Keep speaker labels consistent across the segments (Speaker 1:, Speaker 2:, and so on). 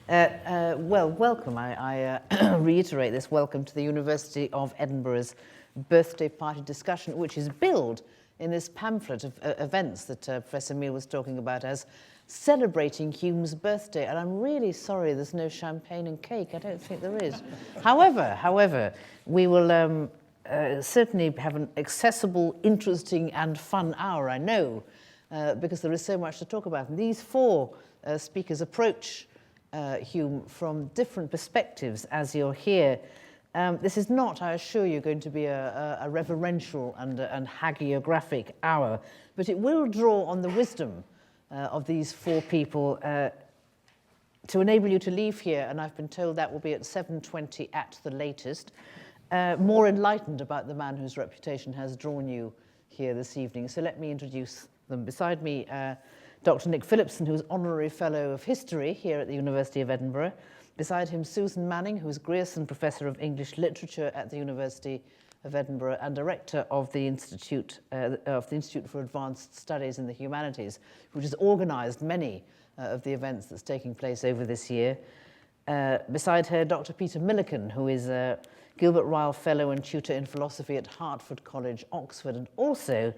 Speaker 1: Well, welcome. I reiterate this welcome to the University of Edinburgh's birthday party discussion, which is billed in this pamphlet of events that Professor Mill was talking about as celebrating Hume's birthday. And I'm really sorry there's no champagne and cake. I don't think there is. However, we will certainly have an accessible, interesting and fun hour, I know, because there is so much to talk about. And these four speakers approach Hume from different perspectives, as you'll hear. This is not, I assure you, going to be a reverential and hagiographic hour, but it will draw on the wisdom of these four people to enable you to leave here, and I've been told that will be at 7:20 at the latest, more enlightened about the man whose reputation has drawn you here this evening. So let me introduce them. Beside me, Dr. Nick Phillipson, who's Honorary Fellow of History here at the University of Edinburgh. Beside him, Susan Manning, who's Grierson Professor of English Literature at the University of Edinburgh and Director of the Institute for Advanced Studies in the Humanities, which has organised many of the events that's taking place over this year. Beside her, Dr. Peter Millican, who is a Gilbert Ryle Fellow and Tutor in Philosophy at Hertford College, Oxford, and also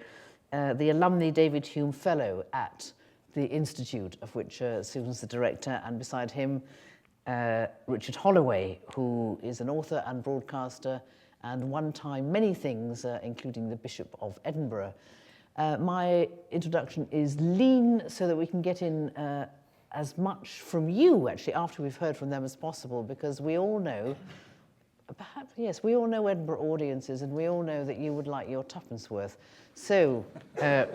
Speaker 1: the alumni David Hume Fellow at the Institute, of which Susan's the director, and beside him, Richard Holloway, who is an author and broadcaster, and one time many things, including the Bishop of Edinburgh. My introduction is lean so that we can get in as much from you, actually, after we've heard from them as possible, because we all know, perhaps, yes, we all know Edinburgh audiences, and we all know that you would like your tuppence worth. So,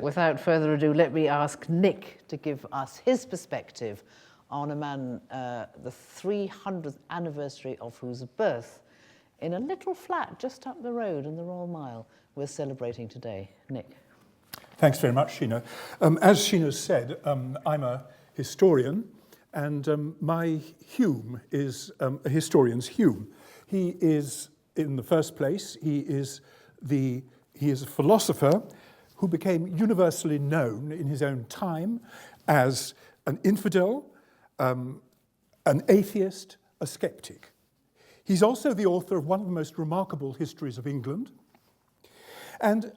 Speaker 1: without further ado, let me ask Nick to give us his perspective on a man, the 300th anniversary of whose birth, in a little flat just up the road in the Royal Mile, we're celebrating today. Nick.
Speaker 2: Thanks very much, Sheena. As Sheena said, I'm a historian, and my Hume is a historian's Hume. He is, in the first place, he is a philosopher who became universally known in his own time as an infidel, an atheist, a skeptic. He's also the author of one of the most remarkable histories of England. And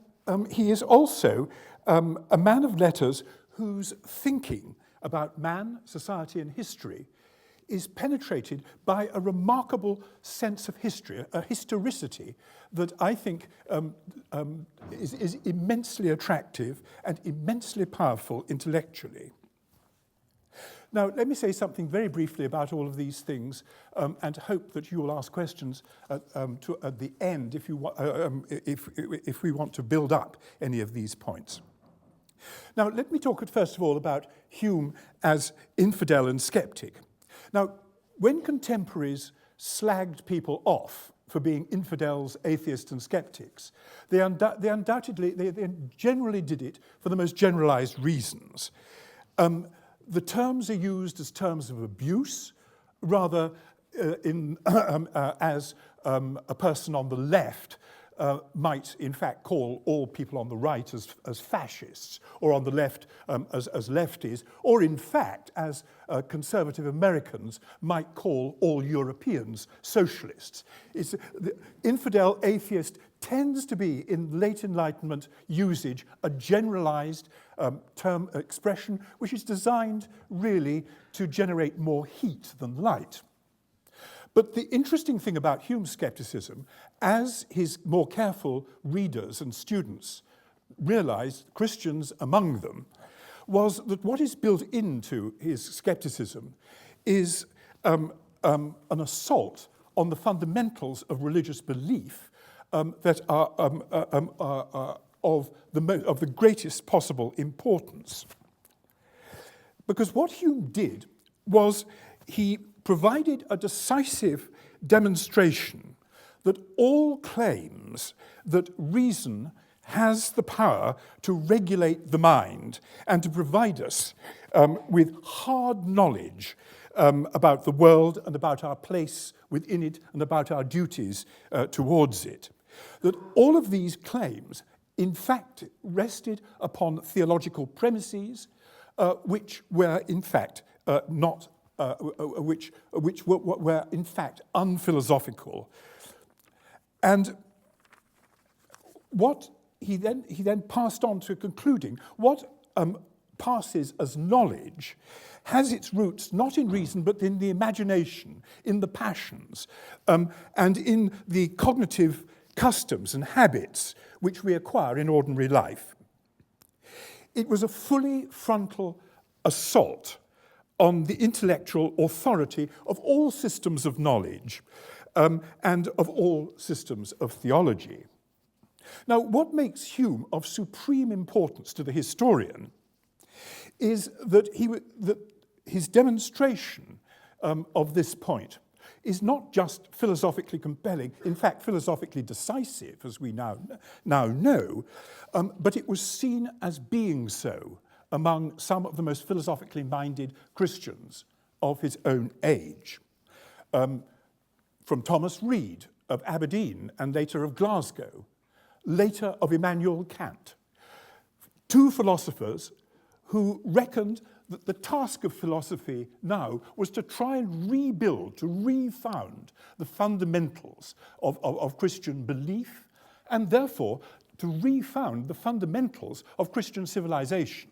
Speaker 2: he is also a man of letters whose thinking about man, society, and history is penetrated by a remarkable sense of history, a historicity that I think is immensely attractive and immensely powerful intellectually. Now, let me say something very briefly about all of these things, and hope that you will ask questions at the end if we want to build up any of these points. Now, let me talk first of all about Hume as infidel and skeptic. Now, when contemporaries slagged people off for being infidels, atheists, and skeptics, they generally did it for the most generalized reasons. The terms are used as terms of abuse, rather as a person on the left might in fact call all people on the right as fascists, or on the left as lefties, or in fact as conservative Americans might call all Europeans socialists. The infidel atheist tends to be, in late Enlightenment usage, a generalized term expression which is designed really to generate more heat than light. But the interesting thing about Hume's skepticism, as his more careful readers and students realized, Christians among them, was that what is built into his skepticism is an assault on the fundamentals of religious belief that are of the greatest possible importance. Because what Hume did was he provided a decisive demonstration that all claims that reason has the power to regulate the mind and to provide us with hard knowledge about the world and about our place within it and about our duties towards it, that all of these claims, in fact, rested upon theological premises which were, in fact, not which were in fact unphilosophical. And what he then passed on to concluding, what passes as knowledge has its roots not in reason but in the imagination, in the passions, and in the cognitive customs and habits which we acquire in ordinary life. It was a fully frontal assault on the intellectual authority of all systems of knowledge and of all systems of theology. Now, what makes Hume of supreme importance to the historian is that his demonstration of this point is not just philosophically compelling, in fact, philosophically decisive, as we now know, but it was seen as being so among some of the most philosophically minded Christians of his own age. From Thomas Reid of Aberdeen and later of Glasgow, later of Immanuel Kant, two philosophers who reckoned that the task of philosophy now was to try and rebuild, to refound the fundamentals of Christian belief, and therefore to refound the fundamentals of Christian civilization.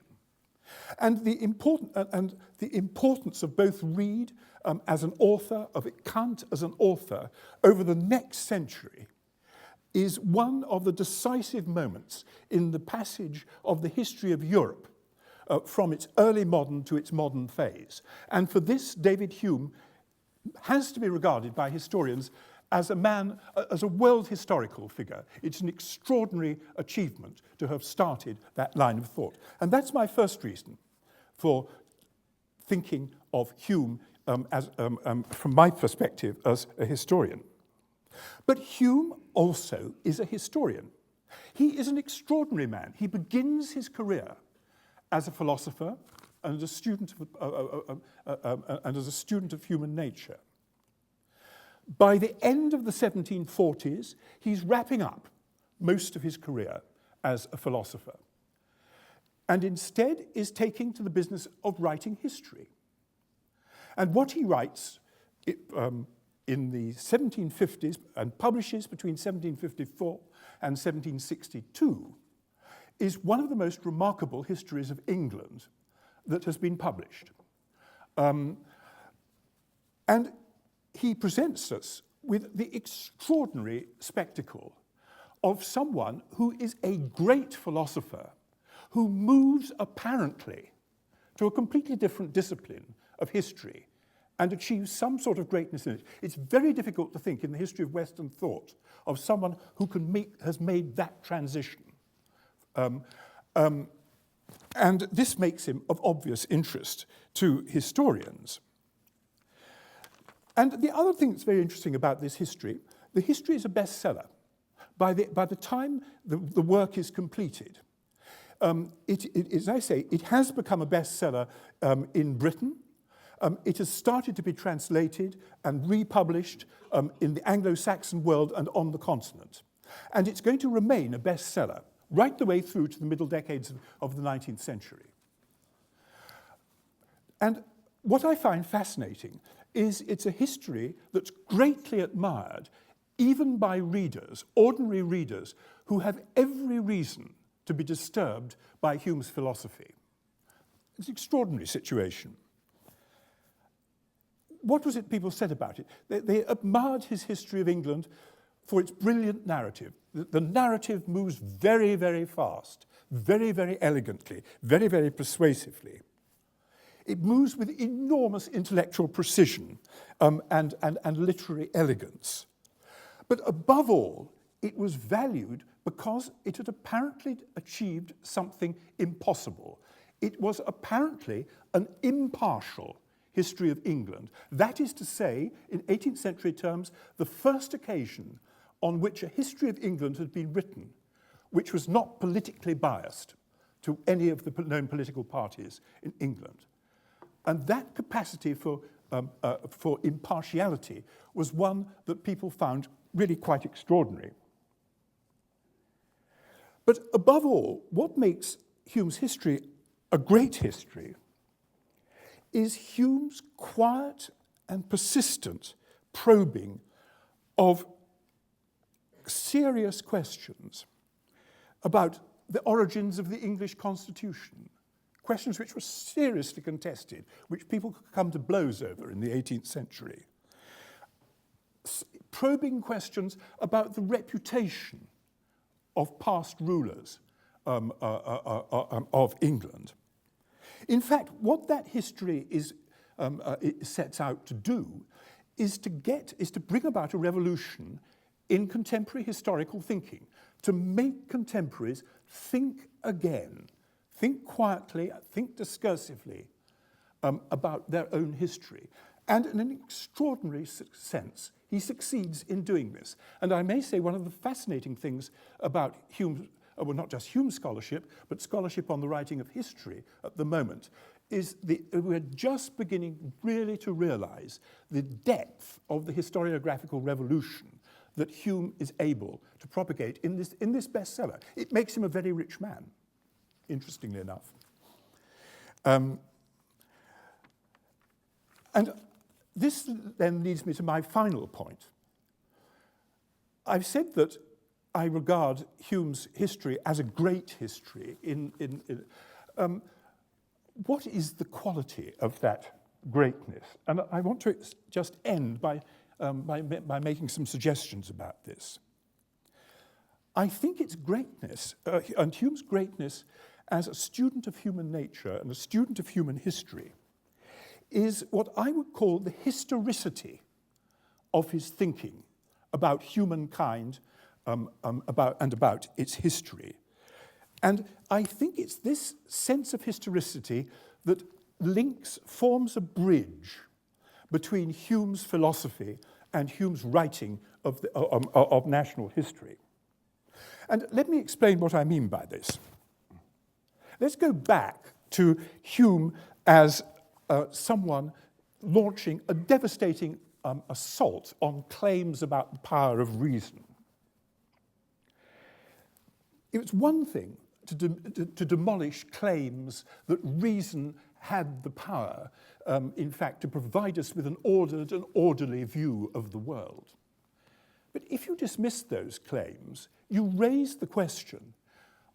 Speaker 2: And the importance of both Reid as an author, of Kant as an author, over the next century is one of the decisive moments in the passage of the history of Europe from its early modern to its modern phase. And for this, David Hume has to be regarded by historians as a man, as a world historical figure. It's an extraordinary achievement to have started that line of thought. And that's my first reason for thinking of Hume from my perspective as a historian. But Hume also is a historian. He is an extraordinary man. He begins his career as a philosopher and as a student of human nature. By the end of the 1740s, he's wrapping up most of his career as a philosopher, and instead is taking to the business of writing history. And what he writes in the 1750s and publishes between 1754 and 1762 is one of the most remarkable histories of England that has been published. And he presents us with the extraordinary spectacle of someone who is a great philosopher who moves apparently to a completely different discipline of history and achieves some sort of greatness in it. It's very difficult to think in the history of Western thought of someone who has made that transition. And this makes him of obvious interest to historians. And the other thing that's very interesting about this history, the history is a bestseller. By the time the work is completed, as I say, it has become a bestseller in Britain. It has started to be translated and republished in the Anglo-Saxon world and on the continent. And it's going to remain a bestseller right the way through to the middle decades of the 19th century. And what I find fascinating is it's a history that's greatly admired even by readers, ordinary readers, who have every reason to be disturbed by Hume's philosophy. It's an extraordinary situation. What was it people said about it? They admired his history of England for its brilliant narrative. The narrative moves very, very fast, very, very elegantly, very, very persuasively. It moves with enormous intellectual precision and literary elegance. But above all, it was valued because it had apparently achieved something impossible. It was apparently an impartial history of England. That is to say, in 18th century terms, the first occasion on which a history of England had been written, which was not politically biased to any of the known political parties in England. And that capacity for impartiality was one that people found really quite extraordinary. But above all, what makes Hume's history a great history is Hume's quiet and persistent probing of serious questions about the origins of the English Constitution, questions which were seriously contested, which people could come to blows over in the 18th century. Probing questions about the reputation of past rulers of England. In fact, what that history it sets out to do is to bring about a revolution in contemporary historical thinking, to make contemporaries think again, think quietly, think discursively about their own history. And in an extraordinary sense, he succeeds in doing this. And I may say one of the fascinating things about Hume, well, not just Hume scholarship, but scholarship on the writing of history at the moment, is we're just beginning really to realize the depth of the historiographical revolution that Hume is able to propagate in this bestseller. It makes him a very rich man, interestingly enough. And this then leads me to my final point. I've said that I regard Hume's history as a great history. What is the quality of that greatness? And I want to just end by making some suggestions about this. I think its greatness, and Hume's greatness as a student of human nature and a student of human history, is what I would call the historicity of his thinking about humankind about its history. And I think it's this sense of historicity that forms a bridge between Hume's philosophy and Hume's writing of national history. And let me explain what I mean by this. Let's go back to Hume as someone launching a devastating assault on claims about the power of reason. It's one thing to demolish claims that reason had the power, in fact, to provide us with an ordered and orderly view of the world. But if you dismiss those claims, you raise the question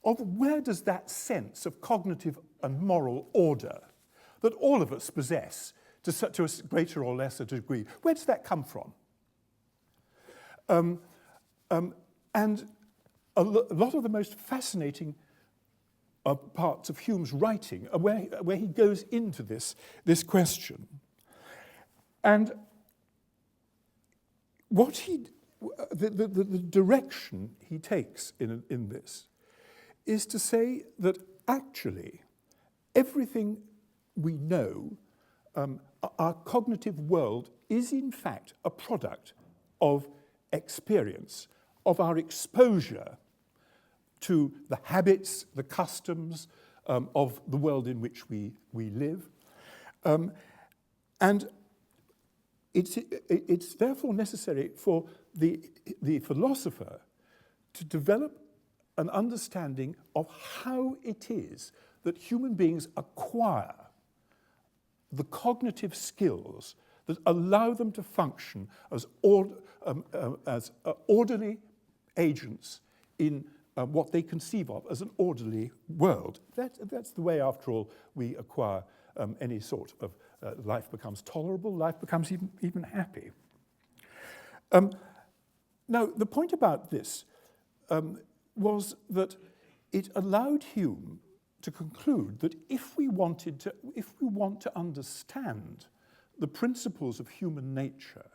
Speaker 2: of where does that sense of cognitive and moral order that all of us possess to a greater or lesser degree, where does that come from? And a lot of the most fascinating parts of Hume's writing are where he goes into this question. And the direction he takes in this is to say that actually everything we know, our cognitive world, is in fact a product of experience, of our exposure to the habits, the customs of the world in which we live. And it's therefore necessary for the philosopher to develop an understanding of how it is that human beings acquire the cognitive skills that allow them to function as orderly agents in what they conceive of as an orderly world. That's the way, after all, we acquire any sort of life becomes tolerable, life becomes even happy. Now, the point about this was that it allowed Hume to conclude that if we want to understand the principles of human nature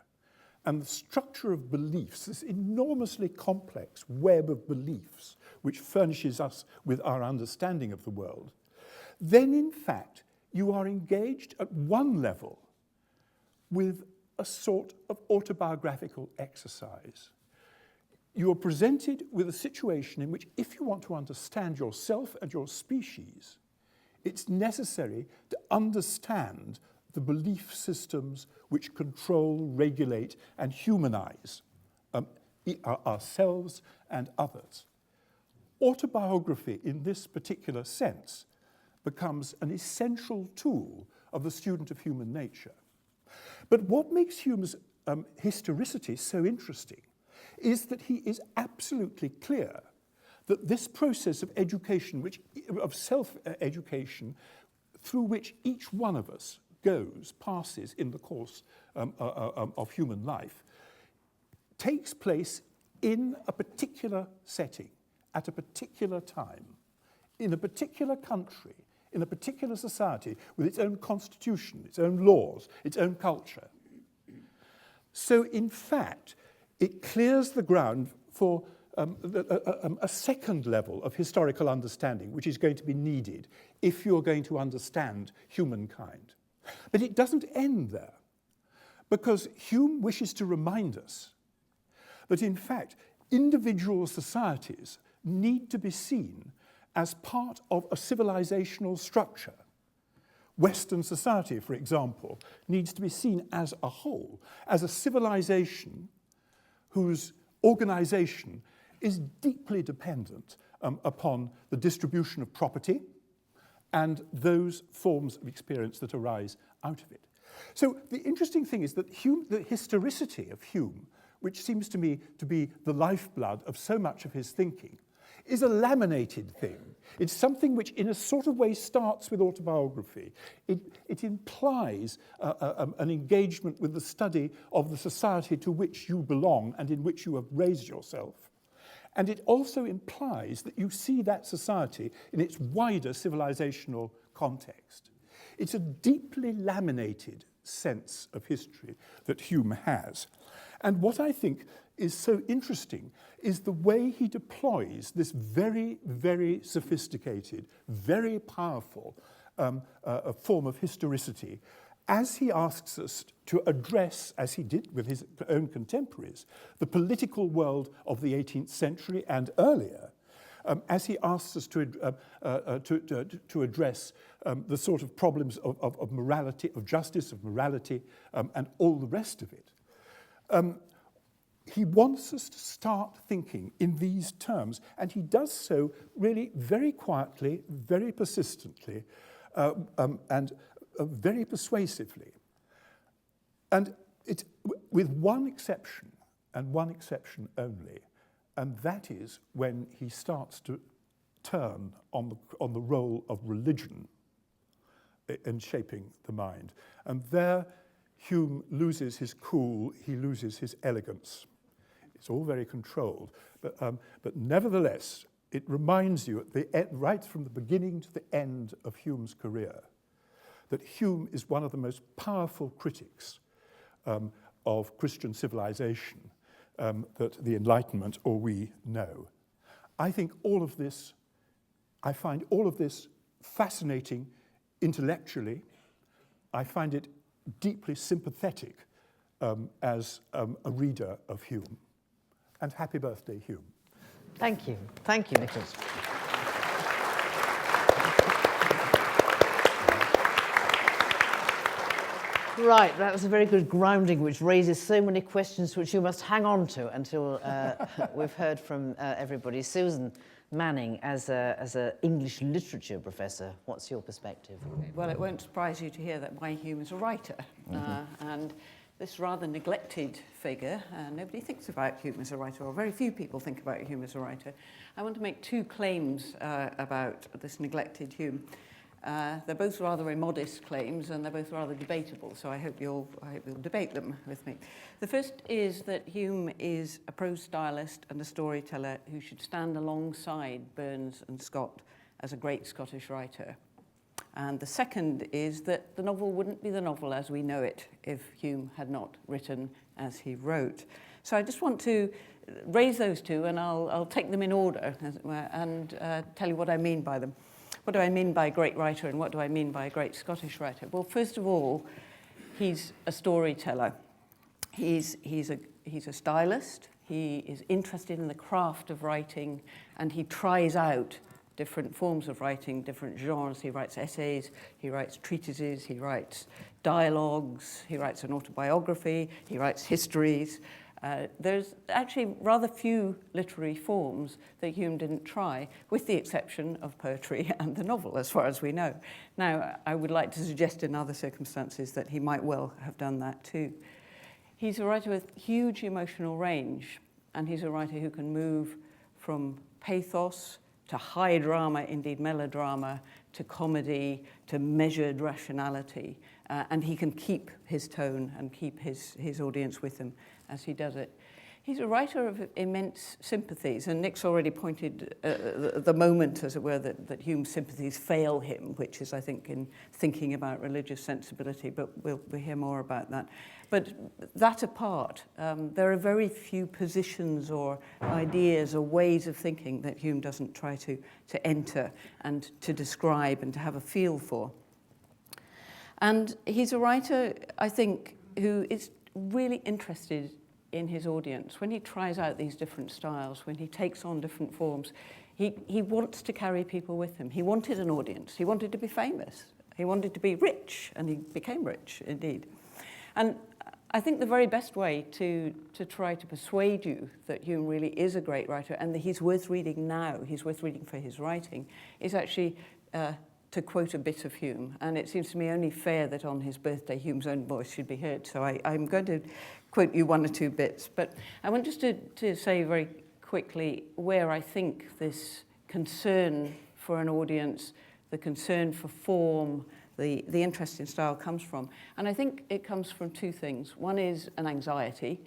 Speaker 2: and the structure of beliefs, this enormously complex web of beliefs which furnishes us with our understanding of the world, then in fact you are engaged at one level with a sort of autobiographical exercise. You are presented with a situation in which, if you want to understand yourself and your species, it's necessary to understand the belief systems which control, regulate, and humanize ourselves and others. Autobiography, in this particular sense, becomes an essential tool of the student of human nature. But what makes Hume's historicity so interesting is that he is absolutely clear that this process of education, of self-education, through which each one of us passes in the course of human life, takes place in a particular setting, at a particular time, in a particular country, in a particular society, with its own constitution, its own laws, its own culture. So, in fact, it clears the ground for a second level of historical understanding, which is going to be needed if you're going to understand humankind. But it doesn't end there, because Hume wishes to remind us that, in fact, individual societies need to be seen as part of a civilizational structure. Western society, for example, needs to be seen as a whole, as a civilization whose organization is deeply dependent upon the distribution of property and those forms of experience that arise out of it. So the interesting thing is that the historicity of Hume, which seems to me to be the lifeblood of so much of his thinking, is a laminated thing. It's something which in a sort of way starts with autobiography. It implies an engagement with the study of the society to which you belong and in which you have raised yourself. And it also implies that you see that society in its wider civilizational context. It's a deeply laminated sense of history that Hume has. And what I think is so interesting is the way he deploys this very, very sophisticated, very powerful form of historicity as he asks us to address, as he did with his own contemporaries, the political world of the 18th century and earlier, as he asks us to address the sort of problems of morality, of justice, of morality, and all the rest of it. He wants us to start thinking in these terms, and he does so really very quietly, very persistently, and very persuasively. And it's with one exception, and one exception only, and that is when he starts to turn on the role of religion in shaping the mind. And there Hume loses his cool, he loses his elegance. It's all very controlled, but nevertheless, it reminds you right from the beginning to the end of Hume's career that Hume is one of the most powerful critics of Christian civilization that the Enlightenment or we know. I find all of this fascinating intellectually. I find it deeply sympathetic as a reader of Hume. And happy birthday, Hume.
Speaker 1: Thank you. Thank you, Nicholas. Right, that was a very good grounding, which raises so many questions which you must hang on to until we've heard from everybody. Susan Manning, as an English literature professor, what's your perspective?
Speaker 3: Well, it won't surprise you to hear that my Hume is a writer. And this rather neglected figure, nobody thinks about Hume as a writer, or very few people think about Hume as a writer. I want to make two claims about this neglected Hume. They're both rather immodest claims, and they're both rather debatable, so I hope you'll debate them with me. The first is that Hume is a prose stylist and a storyteller who should stand alongside Burns and Scott as a great Scottish writer. And the second is that the novel wouldn't be the novel as we know it if Hume had not written as he wrote. So I just want to raise those two, and I'll take them in order, as it were, and tell you what I mean by them. What do I mean by a great writer, and what do I mean by a great Scottish writer? Well, first of all, he's a storyteller. He's a stylist. He is interested in the craft of writing, and he tries out different forms of writing, different genres. He writes essays, he writes treatises, he writes dialogues, he writes an autobiography, he writes histories. There's actually rather few literary forms that Hume didn't try, with the exception of poetry and the novel, as far as we know. Now, I would like to suggest in other circumstances that he might well have done that too. He's a writer with huge emotional range, and he's a writer who can move from pathos to high drama, indeed melodrama, to comedy, to measured rationality. And he can keep his tone and keep his audience with him as he does it. He's a writer of immense sympathies, and Nick's already pointed the moment, as it were, that Hume's sympathies fail him, which is, I think, in thinking about religious sensibility, but we'll hear more about that. But that apart, there are very few positions or ideas or ways of thinking that Hume doesn't try to enter and to describe and to have a feel for. And he's a writer, I think, who is really interested in his audience. When he tries out these different styles, when he takes on different forms, he wants to carry people with him. He wanted an audience. He wanted to be famous. He wanted to be rich, and he became rich, indeed. And I think the very best way to try to persuade you that Hume really is a great writer and that he's worth reading now, he's worth reading for his writing, is actually to quote a bit of Hume. And it seems to me only fair that on his birthday, Hume's own voice should be heard. So I'm going to quote you one or two bits. But I want just to say very quickly where I think this concern for an audience, the concern for form, the interest in style comes from. And I think it comes from two things. One is an anxiety.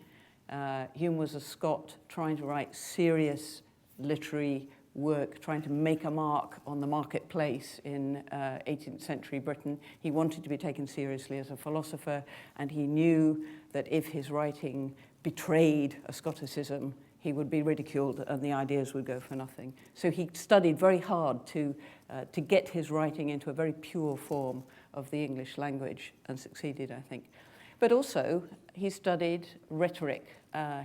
Speaker 3: Hume was a Scot trying to write serious literary work, trying to make a mark on the marketplace in 18th century Britain. He wanted to be taken seriously as a philosopher, and he knew that if his writing betrayed a Scotticism, he would be ridiculed and the ideas would go for nothing. So he studied very hard to get his writing into a very pure form of the English language, and succeeded, I think. But also, he studied rhetoric.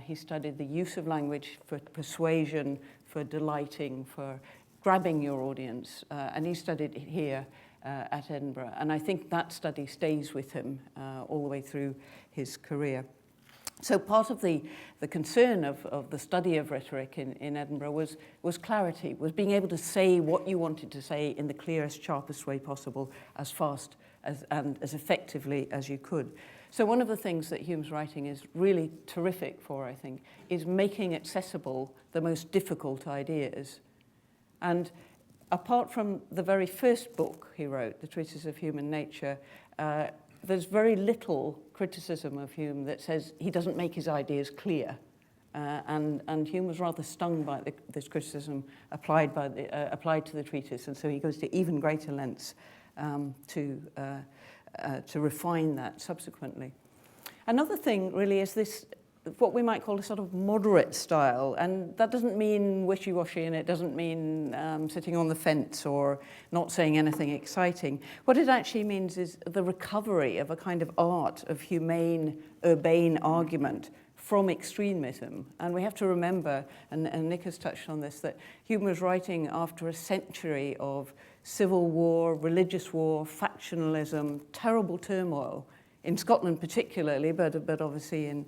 Speaker 3: He studied the use of language for persuasion, for delighting, for grabbing your audience. And he studied it here at Edinburgh. And I think that study stays with him all the way through his career. So part of the concern of the study of rhetoric in Edinburgh was clarity, was being able to say what you wanted to say in the clearest, sharpest way possible, as fast and as effectively as you could. So one of the things that Hume's writing is really terrific for, I think, is making accessible the most difficult ideas. And apart from the very first book he wrote, The Treatise of Human Nature, there's very little criticism of Hume that says he doesn't make his ideas clear. And Hume was rather stung by this criticism applied to the treatise, and so he goes to even greater lengths to refine that subsequently. Another thing really is this, what we might call a sort of moderate style, and that doesn't mean wishy-washy, and it doesn't mean sitting on the fence or not saying anything exciting. What it actually means is the recovery of a kind of art of humane, urbane argument from extremism. And we have to remember, and Nick has touched on this, that Hume was writing after a century of civil war, religious war, factionalism, terrible turmoil, in Scotland particularly, but obviously in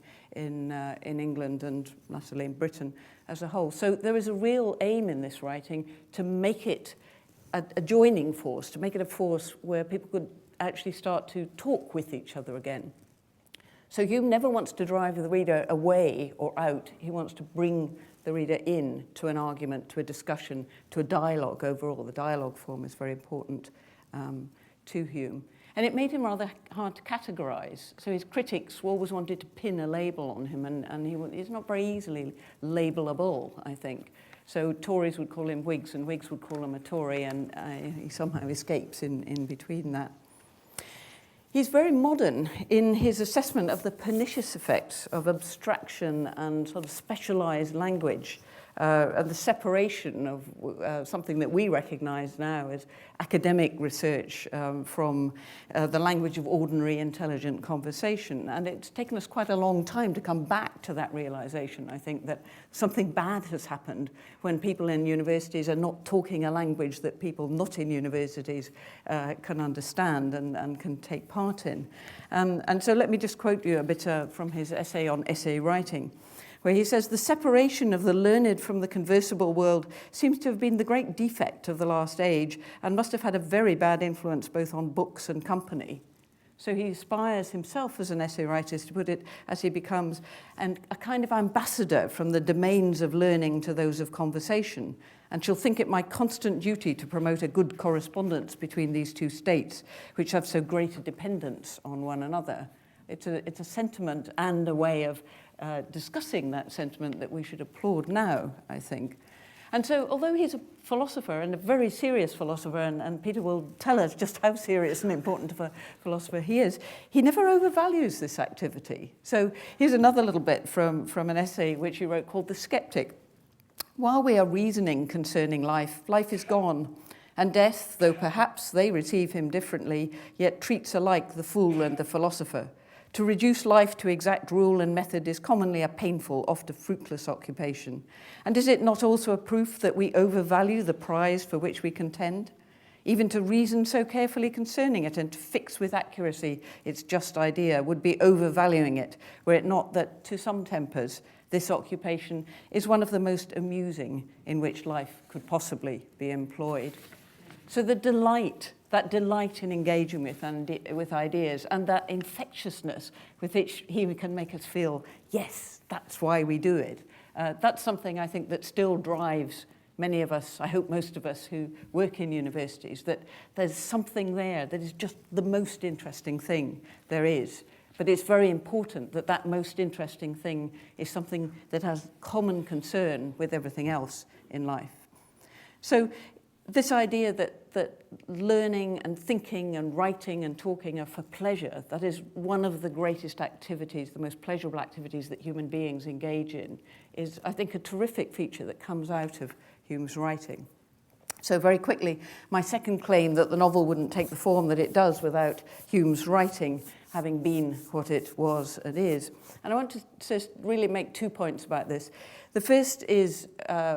Speaker 3: England and latterly in Britain as a whole. So there is a real aim in this writing to make it a joining force, to make it a force where people could actually start to talk with each other again. So Hume never wants to drive the reader away or out. He wants to bring the reader in to an argument, to a discussion, to a dialogue overall. The dialogue form is very important to Hume. And it made him rather hard to categorize. So his critics always wanted to pin a label on him, and he's not very easily labelable, I think. So Tories would call him Whigs, and Whigs would call him a Tory, and he somehow escapes in between that. He's very modern in his assessment of the pernicious effects of abstraction and sort of specialized language, and the separation of something that we recognize now as academic research from the language of ordinary intelligent conversation. And it's taken us quite a long time to come back to that realization, I think, that something bad has happened when people in universities are not talking a language that people not in universities can understand and can take part in. And so let me just quote you a bit from his essay on essay writing. where he says, the separation of the learned from the conversable world seems to have been the great defect of the last age and must have had a very bad influence both on books and company. So he aspires himself as an essay writer, to put it, as he becomes a kind of ambassador from the domains of learning to those of conversation. And shall think it my constant duty to promote a good correspondence between these two states, which have so great a dependence on one another. It's a sentiment and a way of discussing that sentiment that we should applaud now, I think. And so, although he's a philosopher, and a very serious philosopher, and Peter will tell us just how serious and important of a philosopher he is, he never overvalues this activity. So here's another little bit from an essay which he wrote called The Skeptic. While we are reasoning concerning life, life is gone, and death, though perhaps they receive him differently, yet treats alike the fool and the philosopher. To reduce life to exact rule and method is commonly a painful, oft a fruitless occupation. And is it not also a proof that we overvalue the prize for which we contend? Even to reason so carefully concerning it and to fix with accuracy its just idea would be overvaluing it, were it not that to some tempers this occupation is one of the most amusing in which life could possibly be employed. So that delight in engaging with ideas, and that infectiousness with which he can make us feel, yes, that's why we do it. That's something I think that still drives many of us, I hope most of us who work in universities, that there's something there that is just the most interesting thing there is. But it's very important that that most interesting thing is something that has common concern with everything else in life. So this idea that learning and thinking and writing and talking are for pleasure, that is one of the greatest activities, the most pleasurable activities that human beings engage in, is, I think, a terrific feature that comes out of Hume's writing. So very quickly, my second claim that the novel wouldn't take the form that it does without Hume's writing having been what it was and is. And I want to really make 2 points about this. The first is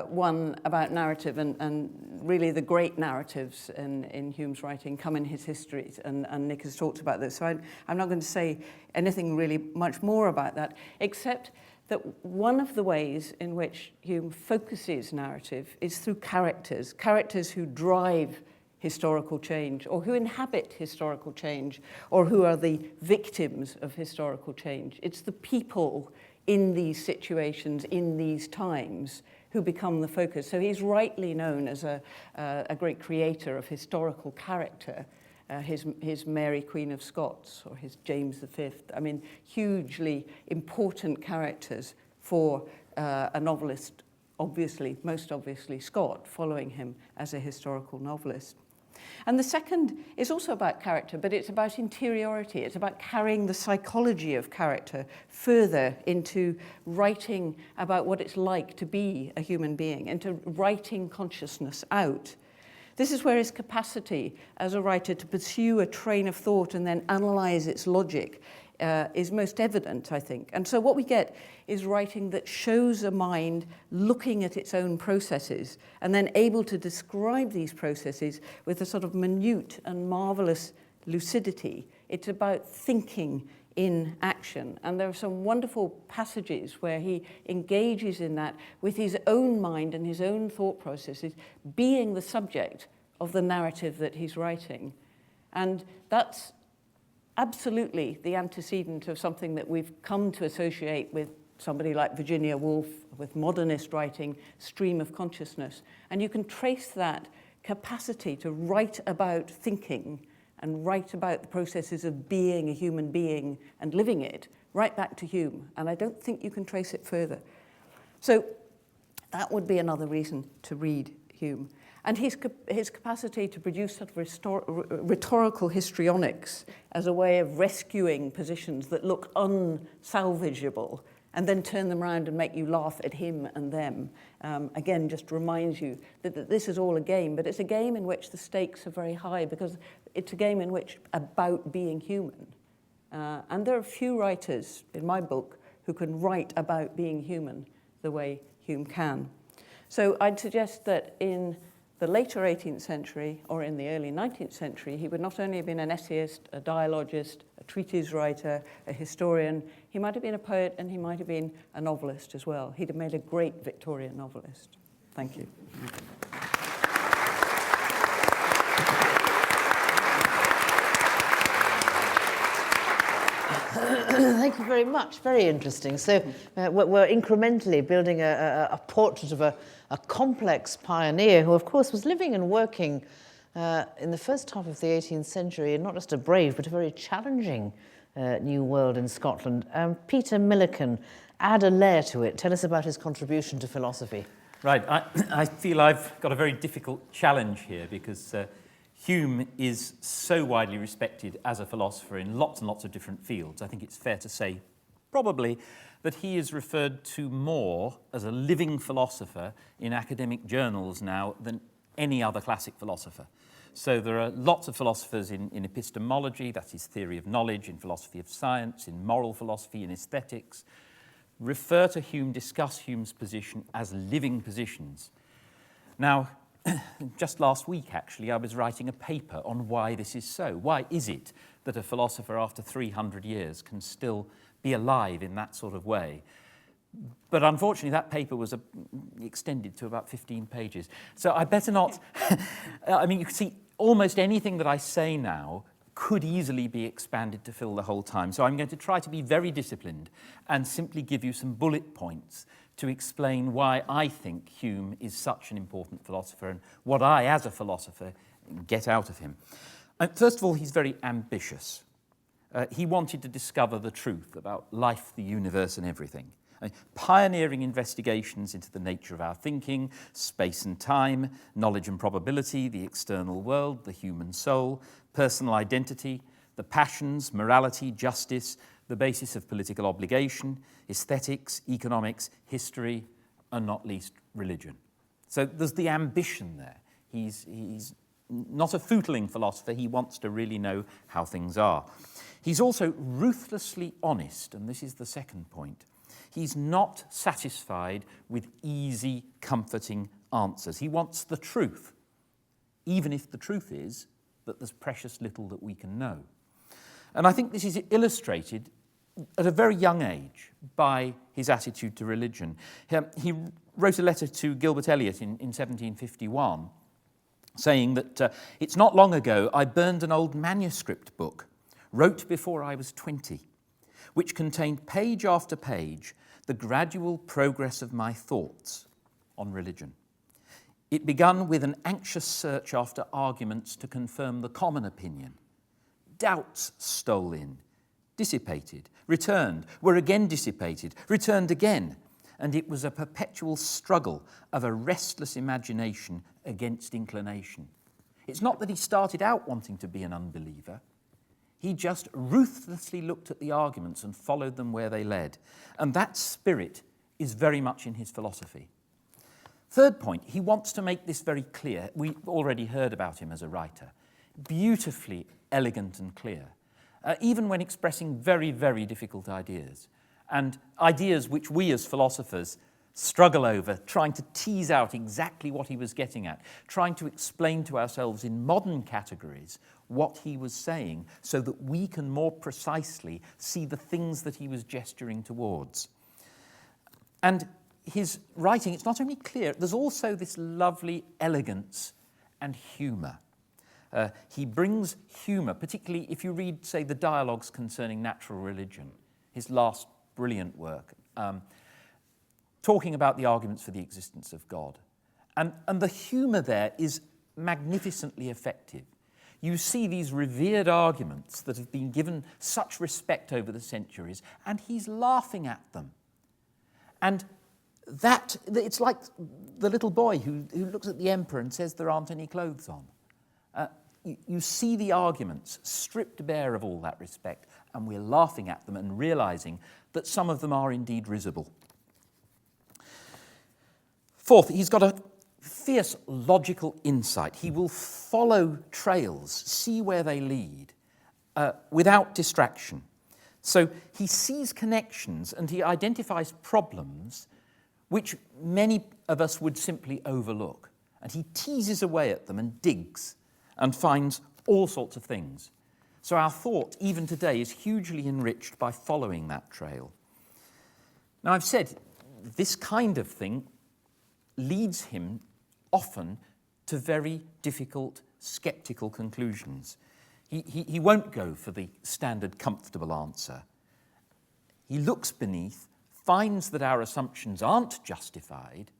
Speaker 3: one about narrative, and really the great narratives in Hume's writing come in his histories, and Nick has talked about this. So I'm not going to say anything really much more about that, except that one of the ways in which Hume focuses narrative is through characters who drive historical change, or who inhabit historical change, or who are the victims of historical change. It's the people in these situations, in these times, who become the focus. So he's rightly known as a great creator of historical character, his Mary Queen of Scots, or his James V. I mean, hugely important characters for a novelist, obviously, most obviously Scott, following him as a historical novelist. And the second is also about character, but it's about interiority. It's about carrying the psychology of character further into writing about what it's like to be a human being, into writing consciousness out. This is where his capacity as a writer to pursue a train of thought and then analyze its logic is most evident, I think. And so what we get is writing that shows a mind looking at its own processes and then able to describe these processes with a sort of minute and marvelous lucidity. It's about thinking in action. And there are some wonderful passages where he engages in that with his own mind and his own thought processes being the subject of the narrative that he's writing. And that's absolutely the antecedent of something that we've come to associate with somebody like Virginia Woolf, with modernist writing, stream of consciousness. And you can trace that capacity to write about thinking and write about the processes of being a human being and living it, right back to Hume. And I don't think you can trace it further. So that would be another reason to read Hume. And his capacity to produce sort of rhetorical histrionics as a way of rescuing positions that look unsalvageable and then turn them around and make you laugh at him and them, again, just reminds you that this is all a game, but it's a game in which the stakes are very high because it's a game in which about being human. And there are few writers, in my book, who can write about being human the way Hume can. So I'd suggest that in the later 18th century or in the early 19th century, he would not only have been an essayist, a dialogist, a treatise writer, a historian. He might have been a poet, and he might have been a novelist as well. He'd have made a great Victorian novelist. Thank you.
Speaker 1: Thank you very much. Very interesting. So we're incrementally building a portrait of a complex pioneer who, of course, was living and working in the first half of the 18th century in not just a brave but a very challenging new world in Scotland. Peter Millican, add a layer to it. Tell us about his contribution to philosophy.
Speaker 4: Right. I feel I've got a very difficult challenge here because Hume is so widely respected as a philosopher in lots and lots of different fields. I think it's fair to say, probably, that he is referred to more as a living philosopher in academic journals now than any other classic philosopher. So there are lots of philosophers in epistemology, that's his theory of knowledge, in philosophy of science, in moral philosophy, in aesthetics, refer to Hume, discuss Hume's position as living positions. Now, just last week, actually, I was writing a paper on why this is so. Why is it that a philosopher after 300 years can still be alive in that sort of way? But unfortunately, that paper was extended to about 15 pages. So I better not... I mean, you can see almost anything that I say now could easily be expanded to fill the whole time. So I'm going to try to be very disciplined and simply give you some bullet points to explain why I think Hume is such an important philosopher and what I, as a philosopher, get out of him. First of all, he's very ambitious. He wanted to discover the truth about life, the universe, and everything. Pioneering investigations into the nature of our thinking, space and time, knowledge and probability, the external world, the human soul, personal identity, the passions, morality, justice, the basis of political obligation, aesthetics, economics, history, and not least religion. So there's the ambition there. He's not a footling philosopher. He wants to really know how things are. He's also ruthlessly honest, and this is the second point. He's not satisfied with easy, comforting answers. He wants the truth, even if the truth is that there's precious little that we can know. And I think this is illustrated at a very young age by his attitude to religion. He wrote a letter to Gilbert Elliot in 1751 saying that it's not long ago I burned an old manuscript book, wrote before I was 20, which contained page after page the gradual progress of my thoughts on religion. It began with an anxious search after arguments to confirm the common opinion. Doubts stole in, dissipated, returned, were again dissipated, returned again, and it was a perpetual struggle of a restless imagination against inclination. It's not that he started out wanting to be an unbeliever. He just ruthlessly looked at the arguments and followed them where they led. And that spirit is very much in his philosophy. Third point, he wants to make this very clear. We already heard about him as a writer. Beautifully elegant and clear, even when expressing very, very difficult ideas. And ideas which we as philosophers struggle over, trying to tease out exactly what he was getting at, trying to explain to ourselves in modern categories what he was saying so that we can more precisely see the things that he was gesturing towards. And his writing, it's not only clear, there's also this lovely elegance and humour. He brings humour, particularly if you read, say, the dialogues concerning natural religion, his last brilliant work, talking about the arguments for the existence of God. And the humour there is magnificently effective. You see these revered arguments that have been given such respect over the centuries, and he's laughing at them. And that, it's like the little boy who looks at the emperor and says there aren't any clothes on. You see the arguments stripped bare of all that respect, and we're laughing at them and realising that some of them are indeed risible. Fourth, he's got a fierce logical insight. He will follow trails, see where they lead, without distraction. So he sees connections and he identifies problems which many of us would simply overlook. And he teases away at them and digs and finds all sorts of things. So our thought, even today, is hugely enriched by following that trail. Now, I've said this kind of thing leads him often to very difficult, sceptical conclusions. He won't go for the standard comfortable answer. He looks beneath, finds that our assumptions aren't justified,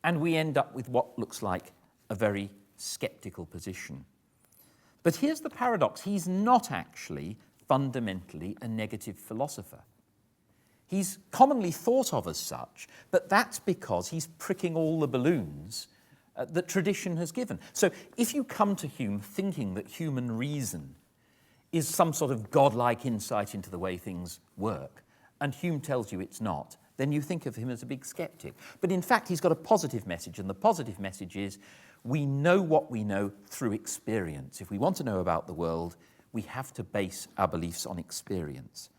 Speaker 4: and we end up with what looks like a very sceptical position. But here's the paradox. He's not actually fundamentally a negative philosopher. He's commonly thought of as such, but that's because he's pricking all the balloons that tradition has given. So if you come to Hume thinking that human reason is some sort of godlike insight into the way things work, and Hume tells you it's not, then you think of him as a big skeptic. But in fact, he's got a positive message, and the positive message is we know what we know through experience. If we want to know about the world, we have to base our beliefs on experience.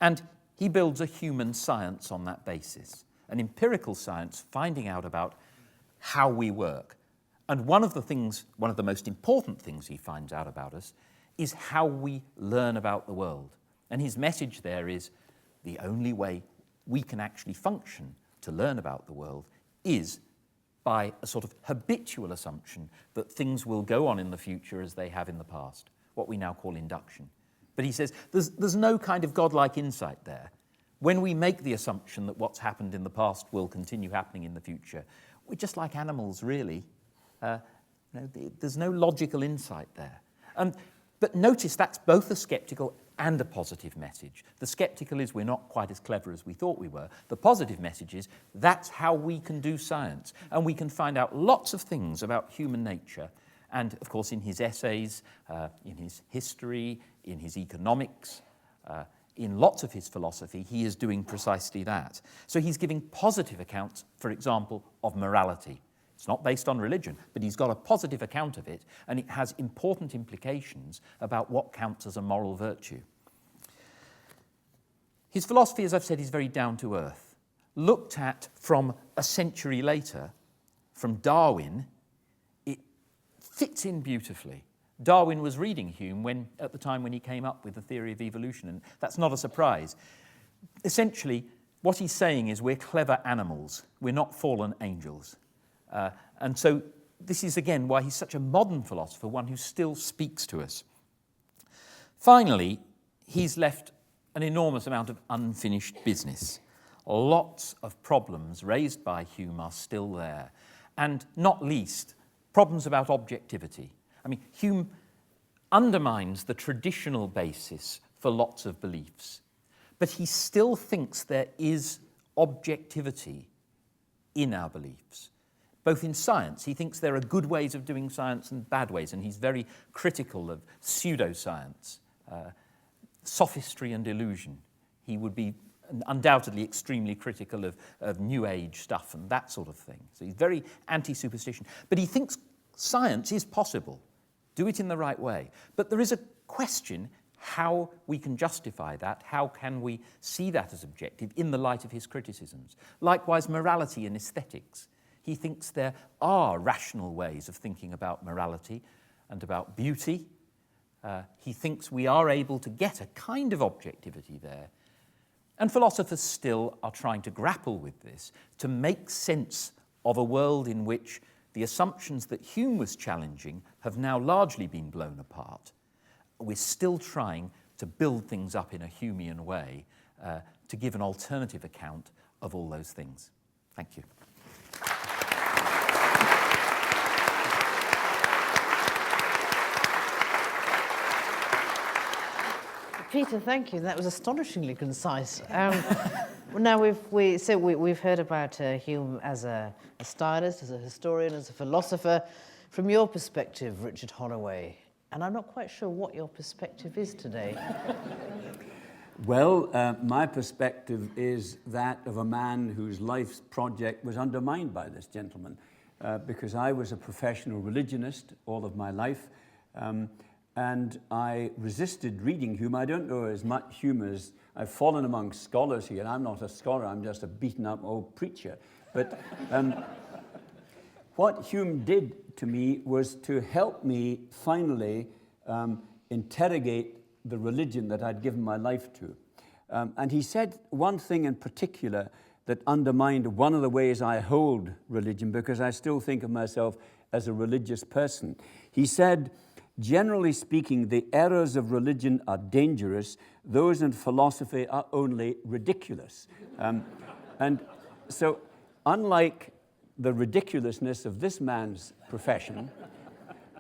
Speaker 4: And he builds a human science on that basis, an empirical science finding out about how we work. And one of the most important things he finds out about us is how we learn about the world. And his message there is the only way we can actually function to learn about the world is by a sort of habitual assumption that things will go on in the future as they have in the past, what we now call induction. But he says there's no kind of godlike insight there. When we make the assumption that what's happened in the past will continue happening in the future, we're just like animals, really. There's no logical insight there. But notice that's both a skeptical and a positive message. The skeptical is we're not quite as clever as we thought we were. The positive message is that's how we can do science. And we can find out lots of things about human nature. And, of course, in his essays, in his history, in his economics, in lots of his philosophy, he is doing precisely that. So he's giving positive accounts, for example, of morality. It's not based on religion, but he's got a positive account of it, and it has important implications about what counts as a moral virtue. His philosophy, as I've said, is very down to earth. Looked at from a century later, from Darwin, it fits in beautifully. Darwin was reading Hume at the time when he came up with the theory of evolution, and that's not a surprise. Essentially, what he's saying is we're clever animals, we're not fallen angels. And so this is, again, why he's such a modern philosopher, one who still speaks to us. Finally, he's left an enormous amount of unfinished business. Lots of problems raised by Hume are still there, and not least, problems about objectivity. I mean, Hume undermines the traditional basis for lots of beliefs, but he still thinks there is objectivity in our beliefs. Both in science, he thinks there are good ways of doing science and bad ways, and he's very critical of pseudoscience, sophistry and illusion. He would be undoubtedly extremely critical of New Age stuff and that sort of thing. So he's very anti-superstition. But he thinks science is possible. Do it in the right way. But there is a question how we can justify that, how can we see that as objective in the light of his criticisms. Likewise, morality and aesthetics. He thinks there are rational ways of thinking about morality and about beauty. He thinks we are able to get a kind of objectivity there. And philosophers still are trying to grapple with this, to make sense of a world in which the assumptions that Hume was challenging have now largely been blown apart. We're still trying to build things up in a Humean way to give an alternative account of all those things. Thank you.
Speaker 1: Peter, thank you. That was astonishingly concise. Now we've heard about Hume as a stylist, as a historian, as a philosopher. From your perspective, Richard Holloway, and I'm not quite sure what your perspective is today.
Speaker 5: Well, my perspective is that of a man whose life's project was undermined by this gentleman, because I was a professional religionist all of my life. And I resisted reading Hume. I don't know as much Hume as I've fallen among scholars here. I'm not a scholar, I'm just a beaten-up old preacher. But what Hume did to me was to help me finally interrogate the religion that I'd given my life to. And he said one thing in particular that undermined one of the ways I hold religion, because I still think of myself as a religious person. He said, generally speaking, the errors of religion are dangerous. Those in philosophy are only ridiculous. And so, unlike the ridiculousness of this man's profession,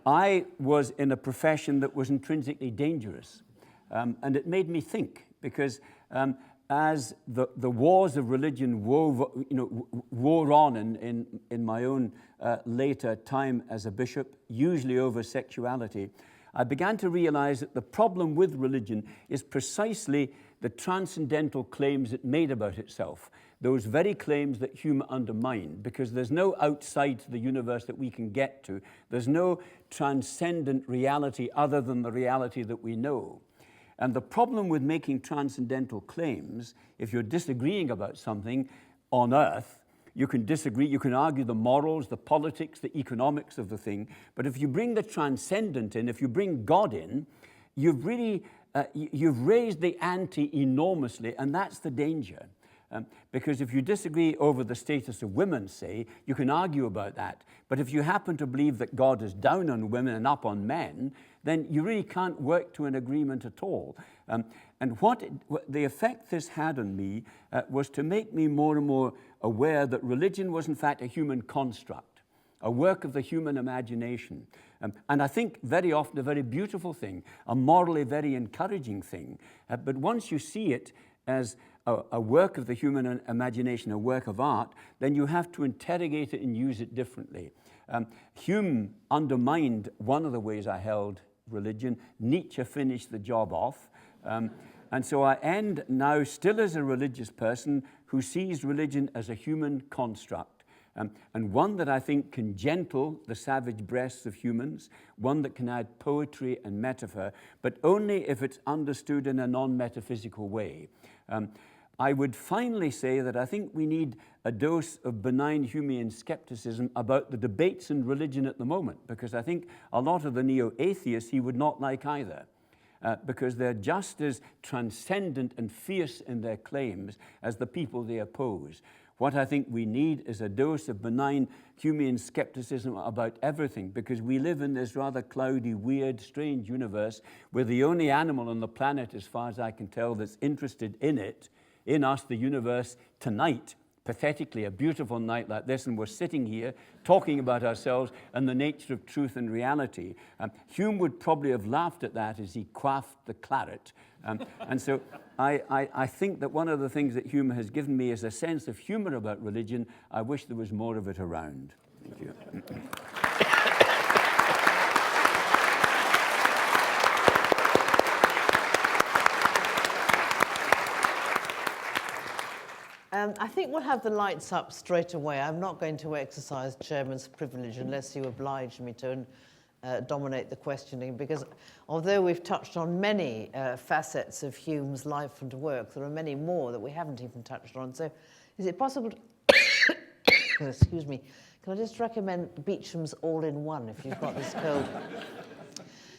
Speaker 5: I was in a profession that was intrinsically dangerous. And it made me think, because as the wars of religion wore on in my own later time as a bishop, usually over sexuality, I began to realize that the problem with religion is precisely the transcendental claims it made about itself. Those very claims that Hume undermined, because there's no outside to the universe that we can get to. There's no transcendent reality other than the reality that we know. And the problem with making transcendental claims, if you're disagreeing about something on earth, you can disagree, you can argue the morals, the politics, the economics of the thing, but if you bring the transcendent in, if you bring God in, you've really, you've raised the ante enormously, and that's the danger. Because if you disagree over the status of women, say, you can argue about that. But if you happen to believe that God is down on women and up on men, then you really can't work to an agreement at all. And what the effect this had on me was to make me more and more aware that religion was in fact a human construct, a work of the human imagination. And I think very often a very beautiful thing, a morally very encouraging thing. But once you see it as a work of the human imagination, a work of art, then you have to interrogate it and use it differently. Hume undermined one of the ways I held religion. Nietzsche finished the job off. And so I end now still as a religious person who sees religion as a human construct, and one that I think can gentle the savage breasts of humans, one that can add poetry and metaphor, but only if it's understood in a non-metaphysical way. I would finally say that I think we need a dose of benign Humean skepticism about the debates in religion at the moment, because I think a lot of the neo-atheists he would not like either, because they're just as transcendent and fierce in their claims as the people they oppose. What I think we need is a dose of benign Humean skepticism about everything, because we live in this rather cloudy, weird, strange universe where the only animal on the planet, as far as I can tell, that's interested in it, in us, the universe, tonight, pathetically, a beautiful night like this, and we're sitting here talking about ourselves and the nature of truth and reality. Hume would probably have laughed at that as he quaffed the claret. And so I think that one of the things that Hume has given me is a sense of humor about religion. I wish there was more of it around. Thank you.
Speaker 1: I think we'll have the lights up straight away. I'm not going to exercise chairman's privilege unless you oblige me to and dominate the questioning, because although we've touched on many facets of Hume's life and work, there are many more that we haven't even touched on. So is it possible to excuse me, can I just recommend Beecham's All-in-One if you've got this cold?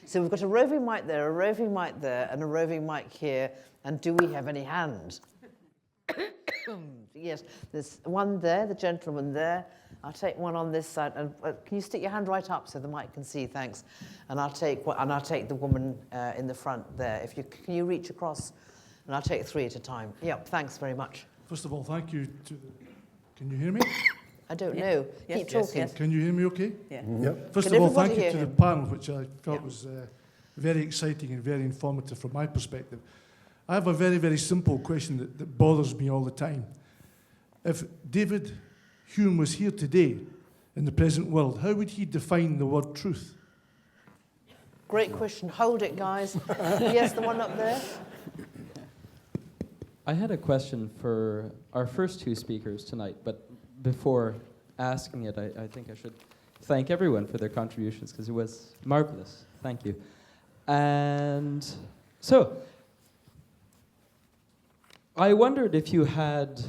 Speaker 1: So we've got a roving mic there, a roving mic there, and a roving mic here, and do we have any hands? Yes, there's one there, the gentleman there. I'll take one on this side. And can you stick your hand right up so the mic can see? Thanks. And I'll take the woman in the front there. If you can, you reach across, and I'll take three at a time. Yep. Thanks very much.
Speaker 6: First of all, thank you. Can you hear me?
Speaker 1: I don't know.
Speaker 3: Yes,
Speaker 1: Keep
Speaker 3: yes,
Speaker 1: talking.
Speaker 3: yes.
Speaker 6: Can you hear me? Okay.
Speaker 3: Yeah.
Speaker 2: Yep.
Speaker 6: First
Speaker 1: Can
Speaker 6: of all,
Speaker 1: everybody
Speaker 6: thank you
Speaker 1: hear
Speaker 6: to the
Speaker 1: him?
Speaker 6: panel, which I felt
Speaker 1: Yeah.
Speaker 6: was very exciting and very informative from my perspective. I have a very, very simple question that bothers me all the time. If David Hume was here today in the present world, how would he define the word truth?
Speaker 1: Great question. Hold it, guys. Yes, the one up there.
Speaker 7: I had a question for our first two speakers tonight, but before asking it, I think I should thank everyone for their contributions, because it was marvelous. Thank you. And so, I wondered if you had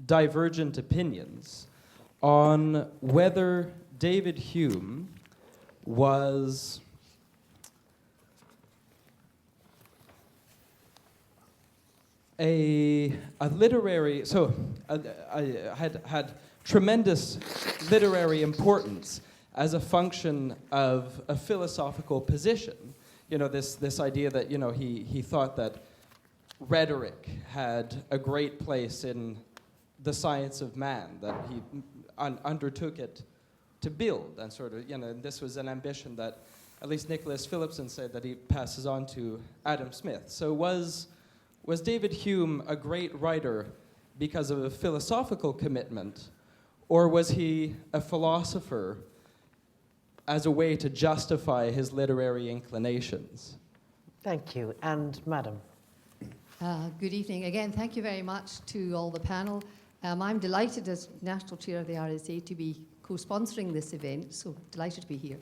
Speaker 7: divergent opinions on whether David Hume was a literary, so I had tremendous literary importance as a function of a philosophical position. You know, this idea that, you know, he thought that rhetoric had a great place in the science of man, that he undertook it to build, and sort of, you know, this was an ambition that at least Nicholas Phillipson said that he passes on to Adam Smith. So was David Hume a great writer because of a philosophical commitment, or was he a philosopher as a way to justify his literary inclinations?
Speaker 1: Thank you. And Madam.
Speaker 8: Good evening. Again, thank you very much to all the panel. I'm delighted as National Chair of the RSA to be co-sponsoring this event, so delighted to be here.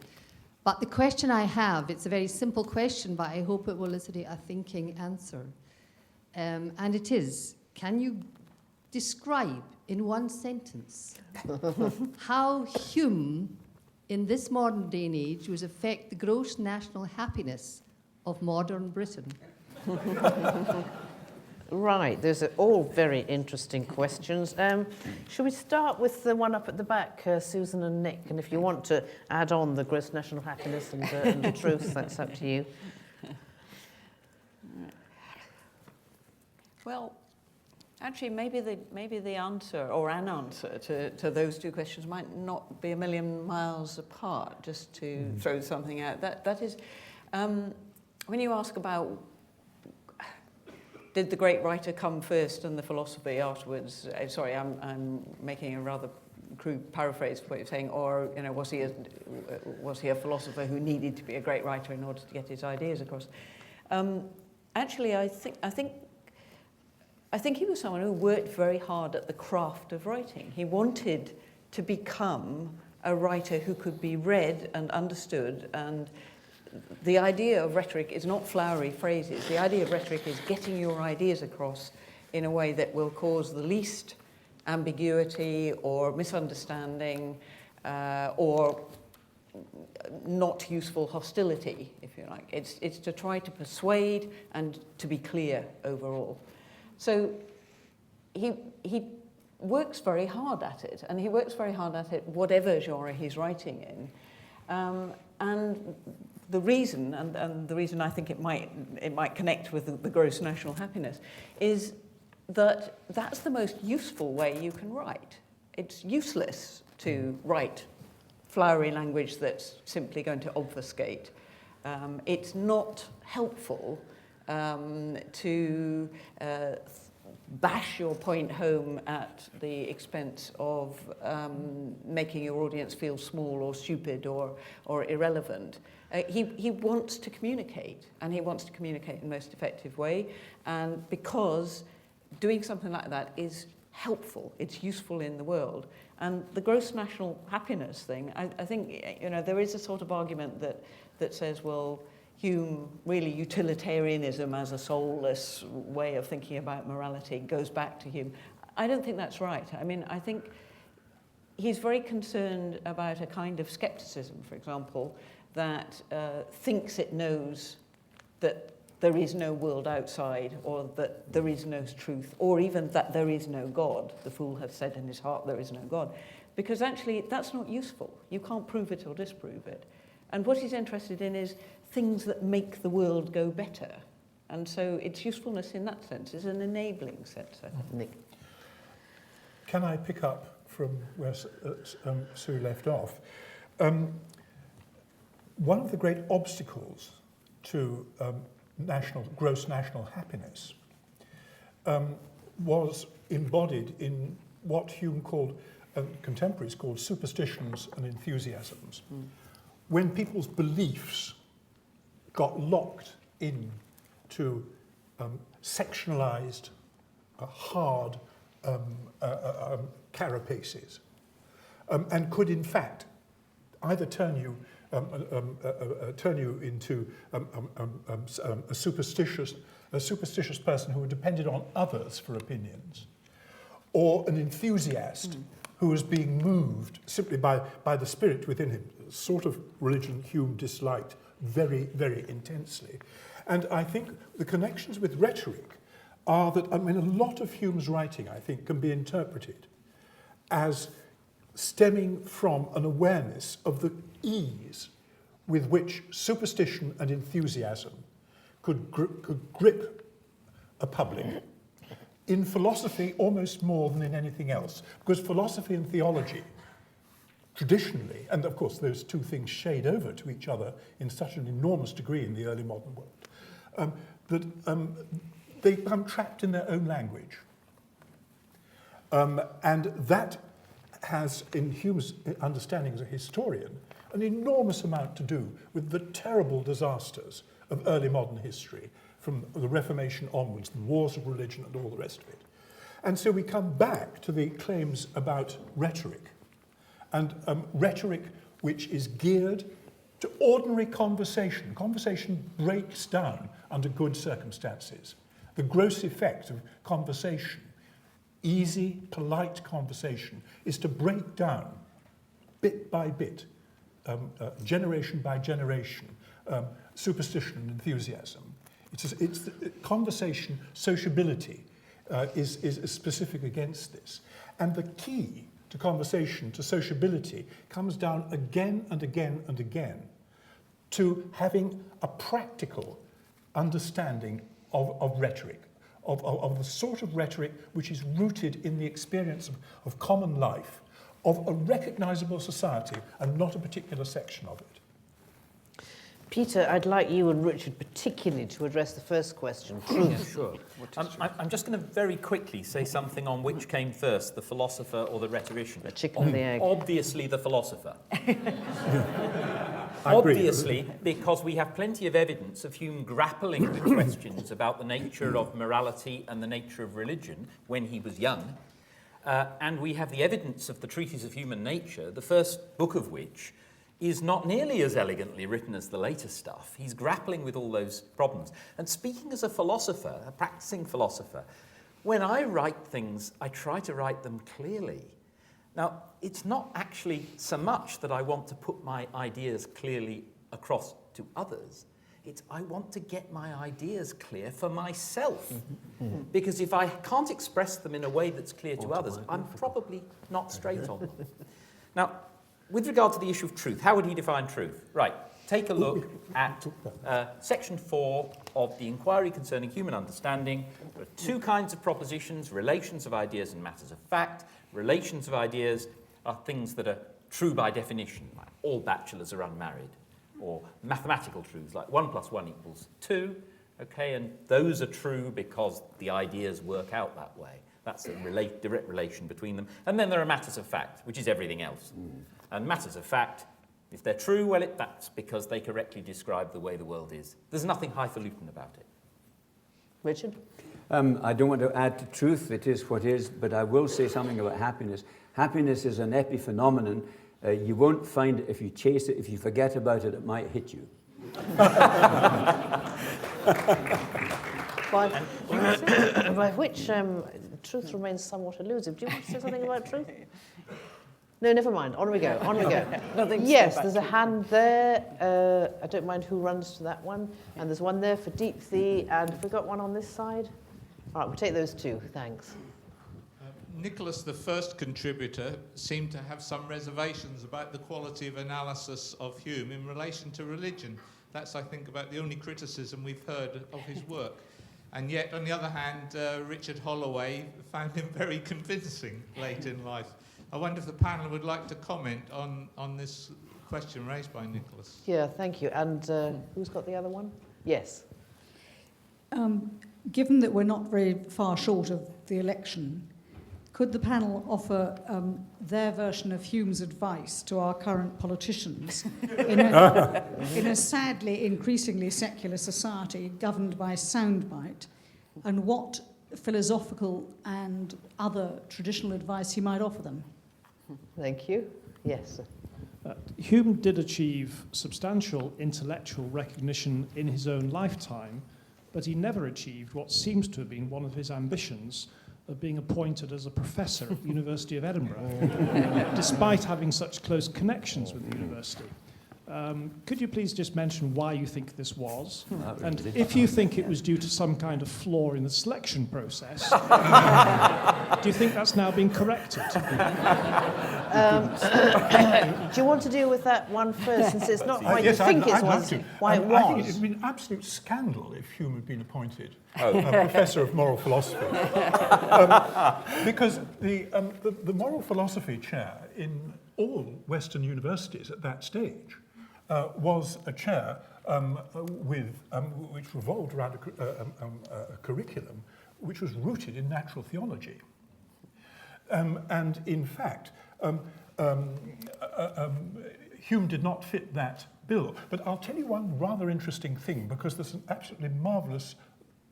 Speaker 8: But the question I have, it's a very simple question, but I hope it will elicit a thinking answer. And it is, can you describe in one sentence how Hume, in this modern day and age, would affect the gross national happiness of modern Britain?
Speaker 1: Right, those are all very interesting questions. Shall we start with the one up at the back, Susan and Nick? And if you want to add on the gross national happiness and the truth, that's up to you.
Speaker 3: Well, actually, maybe the answer, or an answer, to those two questions might not be a million miles apart, just to throw something out. That is, when you ask about did the great writer come first and the philosophy afterwards? Sorry, I'm making a rather crude paraphrase of what you're saying. Or, you know, was he a philosopher who needed to be a great writer in order to get his ideas across? Actually, I think he was someone who worked very hard at the craft of writing. He wanted to become a writer who could be read and understood, and the idea of rhetoric is not flowery phrases. The idea of rhetoric is getting your ideas across in a way that will cause the least ambiguity or misunderstanding or not useful hostility, if you like. It's to try to persuade and to be clear overall. So he works very hard at it, and he works very hard at it whatever genre he's writing in. And the reason, and the reason I think it might connect with the gross national happiness, is that that's the most useful way you can write. It's useless to write flowery language that's simply going to obfuscate. It's not helpful to bash your point home at the expense of making your audience feel small or stupid or irrelevant. He wants to communicate, and he wants to communicate in the most effective way, and because doing something like that is helpful, it's useful in the world. And the gross national happiness thing, I think, you know, there is a sort of argument that says, well, Hume, really utilitarianism as a soulless way of thinking about morality goes back to Hume. I don't think that's right. I mean, I think he's very concerned about a kind of skepticism, for example, that thinks it knows that there is no world outside, or that there is no truth, or even that there is no God. The fool has said in his heart there is no God. Because actually, that's not useful. You can't prove it or disprove it. And what he's interested in is things that make the world go better. And so its usefulness in that sense is an enabling sense, I think.
Speaker 1: Nick.
Speaker 2: Can I pick up from where Sue left off? One of the great obstacles to gross national happiness was embodied in what Hume called, contemporaries called, superstitions and enthusiasms. When people's beliefs got locked into sectionalized, hard carapaces, and could in fact either turn you into a superstitious person who depended on others for opinions, or an enthusiast who was being moved simply by the spirit within him, the sort of religion Hume disliked very, very intensely. And I think the connections with rhetoric are that, I mean, a lot of Hume's writing, I think, can be interpreted as stemming from an awareness of the ease with which superstition and enthusiasm could grip a public, in philosophy almost more than in anything else, because philosophy and theology traditionally, and of course those two things shade over to each other in such an enormous degree in the early modern world, that they become trapped in their own language. And that has, in Hume's understanding as a historian, an enormous amount to do with the terrible disasters of early modern history, from the Reformation onwards, the wars of religion and all the rest of it. And so we come back to the claims about rhetoric, and rhetoric which is geared to ordinary conversation. Conversation breaks down under good circumstances. The gross effect of conversation, easy, polite conversation, is to break down, bit by bit, generation by generation, superstition and enthusiasm. It's the conversation sociability is specific against this. And the key to conversation, to sociability, comes down again and again and again to having a practical understanding of rhetoric, of the sort of rhetoric which is rooted in the experience of common life, of a recognizable society and not a particular section of it.
Speaker 1: Peter, I'd like you and Richard particularly to address the first question, truth.
Speaker 4: Yeah, sure. I'm just going to very quickly say something on which came first, the philosopher or the rhetorician.
Speaker 1: The chicken or the egg.
Speaker 4: Obviously the philosopher.
Speaker 2: I agree.
Speaker 4: Obviously, because we have plenty of evidence of Hume grappling with questions about the nature of morality and the nature of religion when he was young. And we have the evidence of the Treatise of Human Nature, the first book of which is not nearly as elegantly written as the later stuff. He's grappling with all those problems. And speaking as a philosopher, a practicing philosopher, when I write things, I try to write them clearly. Now, it's not actually so much that I want to put my ideas clearly across to others. It's I want to get my ideas clear for myself. Because if I can't express them in a way that's clear to others, I'm probably not straight on them. Now, with regard to the issue of truth, how would he define truth? Right, take a look at section 4 of the Inquiry Concerning Human Understanding. There are two kinds of propositions: relations of ideas and matters of fact. Relations of ideas are things that are true by definition, like all bachelors are unmarried, or mathematical truths, like 1 + 1 = 2, okay, and those are true because the ideas work out that way. That's a direct relation between them. And then there are matters of fact, which is everything else. And matters of fact, if they're true, well, that's because they correctly describe the way the world is. There's nothing highfalutin about it.
Speaker 1: Richard?
Speaker 5: I don't want to add to truth, it is what is, but I will say something about happiness. Happiness is an epiphenomenon. You won't find it if you chase it. If you forget about it, it might hit you.
Speaker 1: By which truth remains somewhat elusive. Do you want to say something about truth? No, never mind. On we go. On we go. Yes, there's a hand there. I don't mind who runs to that one. And there's one there for Deepthi. And have we got one on this side? All right, we'll take those two. Thanks.
Speaker 9: Nicholas, the first contributor, seemed to have some reservations about the quality of analysis of Hume in relation to religion. That's, I think, about the only criticism we've heard of his work. And yet, on the other hand, Richard Holloway found him very convincing late in life. I wonder if the panel would like to comment on this question raised by Nicholas.
Speaker 1: Yeah, thank you. And who's got the other one? Yes.
Speaker 10: Given that we're not very far short of the election, could the panel offer their version of Hume's advice to our current politicians in a sadly increasingly secular society governed by soundbite, and what philosophical and other traditional advice he might offer them?
Speaker 1: Thank you. Yes.
Speaker 11: Hume did achieve substantial intellectual recognition in his own lifetime, but he never achieved what seems to have been one of his ambitions of being appointed as a professor at the University of Edinburgh, despite having such close connections with the university. Could you please just mention why you think this was? And if you think it was due to some kind of flaw in the selection process, do you think that's now been corrected?
Speaker 1: Do you want to deal with that one first, since it's not why you
Speaker 2: Yes,
Speaker 1: think
Speaker 2: I'd
Speaker 1: it
Speaker 2: love
Speaker 1: was,
Speaker 2: to.
Speaker 1: why it
Speaker 2: I think it
Speaker 1: was?
Speaker 2: would be an absolute scandal if Hume had been appointed Professor of Moral Philosophy. Because the Moral Philosophy chair in all Western universities at that stage was a chair which revolved around a curriculum which was rooted in natural theology. And in fact, Hume did not fit that bill. But I'll tell you one rather interesting thing, because there's an absolutely marvellous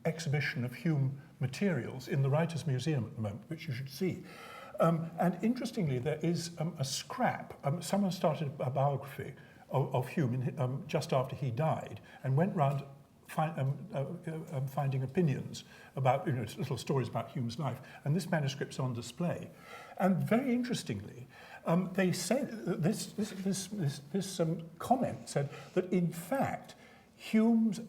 Speaker 2: exhibition of Hume materials in the Writers' Museum at the moment, which you should see. And interestingly, there is a scrap. Someone started a biography of Hume just after he died, and went round finding opinions about, little stories about Hume's life. And this manuscript's on display. And very interestingly, they said this comment said that in fact Hume's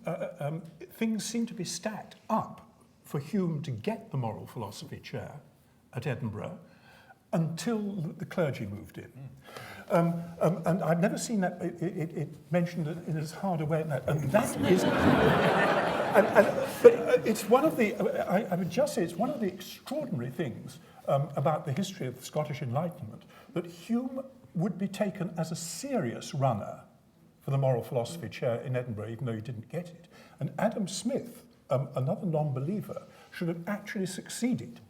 Speaker 2: things seem to be stacked up for Hume to get the moral philosophy chair at Edinburgh until the clergy moved in. And I've never seen that it mentioned in as hard a way as that. And that is, but it's one of the, I would just say it's one of the extraordinary things about the history of the Scottish Enlightenment, that Hume would be taken as a serious runner for the moral philosophy chair in Edinburgh, even though he didn't get it. And Adam Smith, another non-believer, should have actually succeeded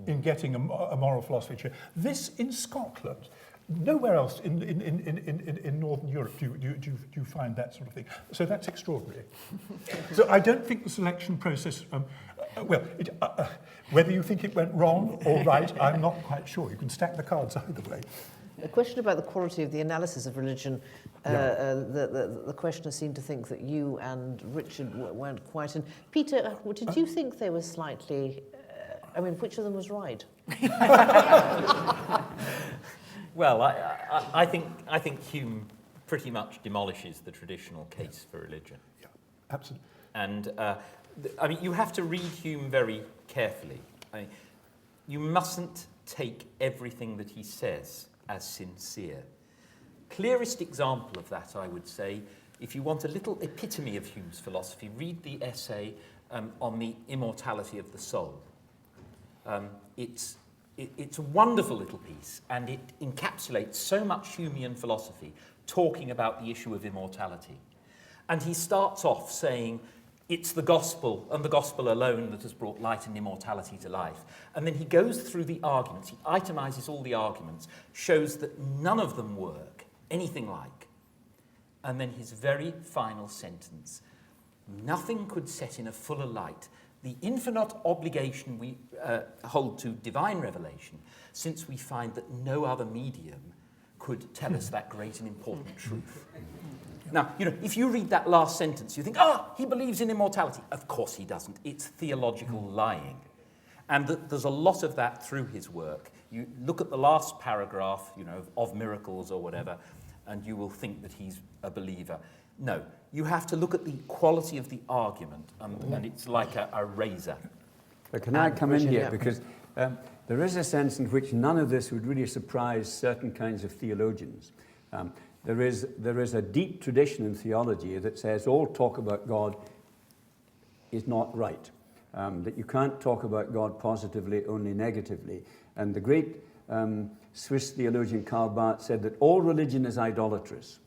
Speaker 2: in getting a moral philosophy chair. This in Scotland. Nowhere else in Northern Europe do you find that sort of thing. So that's extraordinary. So I don't think the selection process, whether you think it went wrong or right, I'm not quite sure. You can stack the cards either way.
Speaker 1: A question about the quality of the analysis of religion. The questioner seemed to think that you and Richard weren't quite. And Peter, did you think they were slightly... which of them was right?
Speaker 4: Well, I think Hume pretty much demolishes the traditional case for religion.
Speaker 2: Yeah, absolutely.
Speaker 4: And you have to read Hume very carefully. You mustn't take everything that he says as sincere. Clearest example of that, I would say, if you want a little epitome of Hume's philosophy, read the essay on the immortality of the soul. It's a wonderful little piece, and it encapsulates so much Humean philosophy, talking about the issue of immortality. And he starts off saying, it's the gospel, and the gospel alone, that has brought light and immortality to life. And then he goes through the arguments, he itemizes all the arguments, shows that none of them work, anything like. And then his very final sentence, nothing could set in a fuller light the infinite obligation we hold to divine revelation, since we find that no other medium could tell us that great and important truth. Now, if you read that last sentence, you think, he believes in immortality. Of course he doesn't. It's theological lying. And there's a lot of that through his work. You look at the last paragraph, of miracles or whatever, and you will think that he's a believer. No, you have to look at the quality of the argument, and it's like a razor.
Speaker 5: But can I come in here? Because there is a sense in which none of this would really surprise certain kinds of theologians. There is a deep tradition in theology that says all talk about God is not right, that you can't talk about God positively, only negatively. And the great Swiss theologian Karl Barth said that all religion is idolatrous.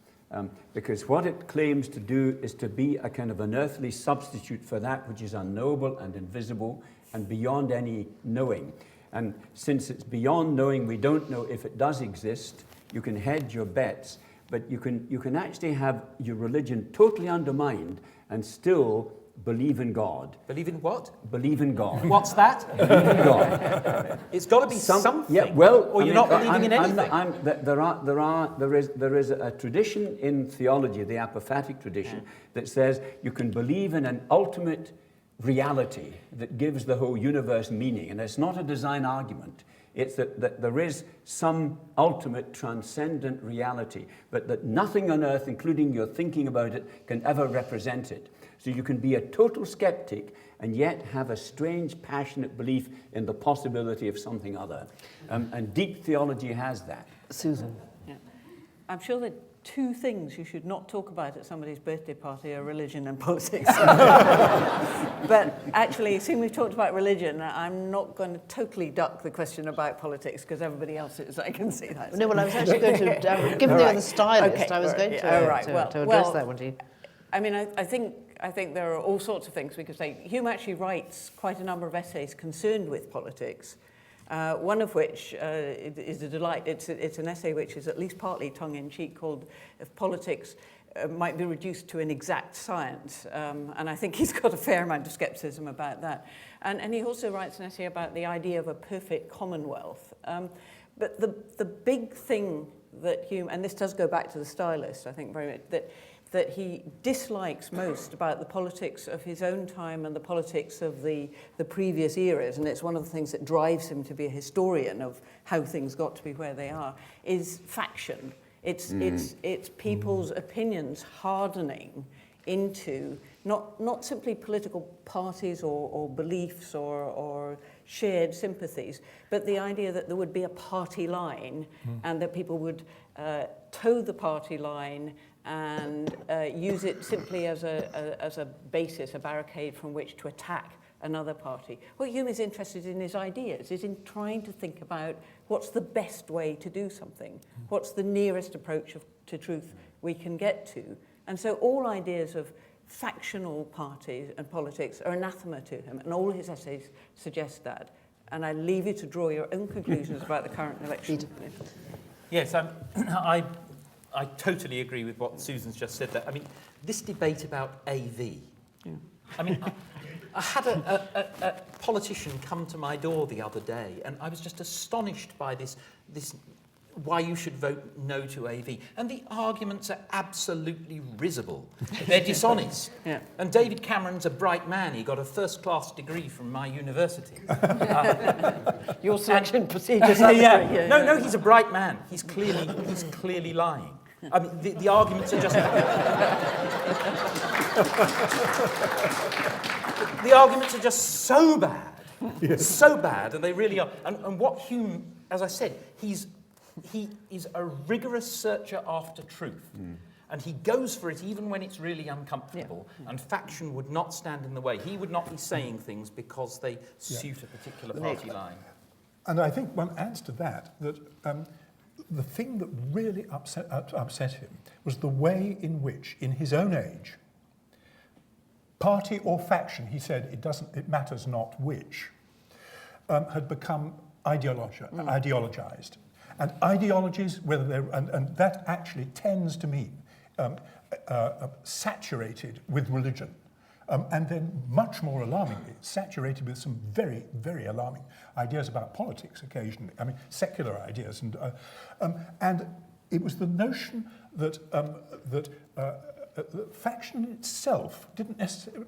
Speaker 5: Because what it claims to do is to be a kind of an earthly substitute for that which is unknowable and invisible and beyond any knowing. And since it's beyond knowing, we don't know if it does exist. You can hedge your bets, but you can actually have your religion totally undermined and still believe in God.
Speaker 4: Believe in what?
Speaker 5: Believe in God.
Speaker 4: What's that?
Speaker 5: Believe in God.
Speaker 4: It's got to be something.
Speaker 5: Yeah, well,
Speaker 4: or you're not believing in anything.
Speaker 5: There is a tradition in theology, the apophatic tradition, that says you can believe in an ultimate reality that gives the whole universe meaning, and it's not a design argument. It's that there is some ultimate transcendent reality, but that nothing on earth, including your thinking about it, can ever represent it. So you can be a total skeptic and yet have a strange, passionate belief in the possibility of something other. And deep theology has that.
Speaker 1: Susan.
Speaker 3: Yeah. I'm sure that two things you should not talk about at somebody's birthday party are religion and politics. But actually, seeing we've talked about religion, I'm not going to totally duck the question about politics because everybody else is. I can see that.
Speaker 1: No, well, I was actually going to, given you're the stylist, I was going to address that one to you.
Speaker 3: I mean, I think there are all sorts of things we could say. Hume actually writes quite a number of essays concerned with politics. One of which is a delight. It's an essay which is at least partly tongue-in-cheek called "If Politics Might Be Reduced to an Exact Science." And I think he's got a fair amount of scepticism about that. And he also writes an essay about the idea of a perfect commonwealth. But the big thing that Hume, and this does go back to the stylist, I think very much, that he dislikes most about the politics of his own time and the politics of the previous eras, and it's one of the things that drives him to be a historian of how things got to be where they are, is faction. It's people's opinions hardening into not simply political parties or beliefs or shared sympathies, but the idea that there would be a party line and that people would toe the party line and use it simply as a basis, a barricade from which to attack another party. What Hume is interested in his ideas, is in trying to think about what's the best way to do something, what's the nearest approach to truth we can get to. And so all ideas of factional parties and politics are anathema to him, and all his essays suggest that. And I leave you to draw your own conclusions about the current election.
Speaker 4: Yes, I totally agree with what Susan's just said there. I mean, this debate about AV. Yeah. I mean, I had a politician come to my door the other day, and I was just astonished by this why you should vote no to AV. And the arguments are absolutely risible. They're dishonest. Yeah. And David Cameron's a bright man. He got a first-class degree from my university.
Speaker 3: Your selection procedures.
Speaker 4: Yeah. No, he's a bright man. He's clearly lying. I mean, the arguments are just... the arguments are just so bad. Yes. So bad, and they really are. And what Hume, as I said, he is a rigorous searcher after truth. And he goes for it even when it's really uncomfortable. Yeah. And faction would not stand in the way. He would not be saying things because they suit a particular party line.
Speaker 2: And I think one adds to that the thing that really upset him was the way in which, in his own age, party or faction, he said, it matters not which, had become ideologized. And ideologies, whether they're, and that actually tends to mean saturated with religion. And then, much more alarmingly, saturated with some very, very alarming ideas about politics occasionally. I mean, secular ideas. And it was the notion that faction itself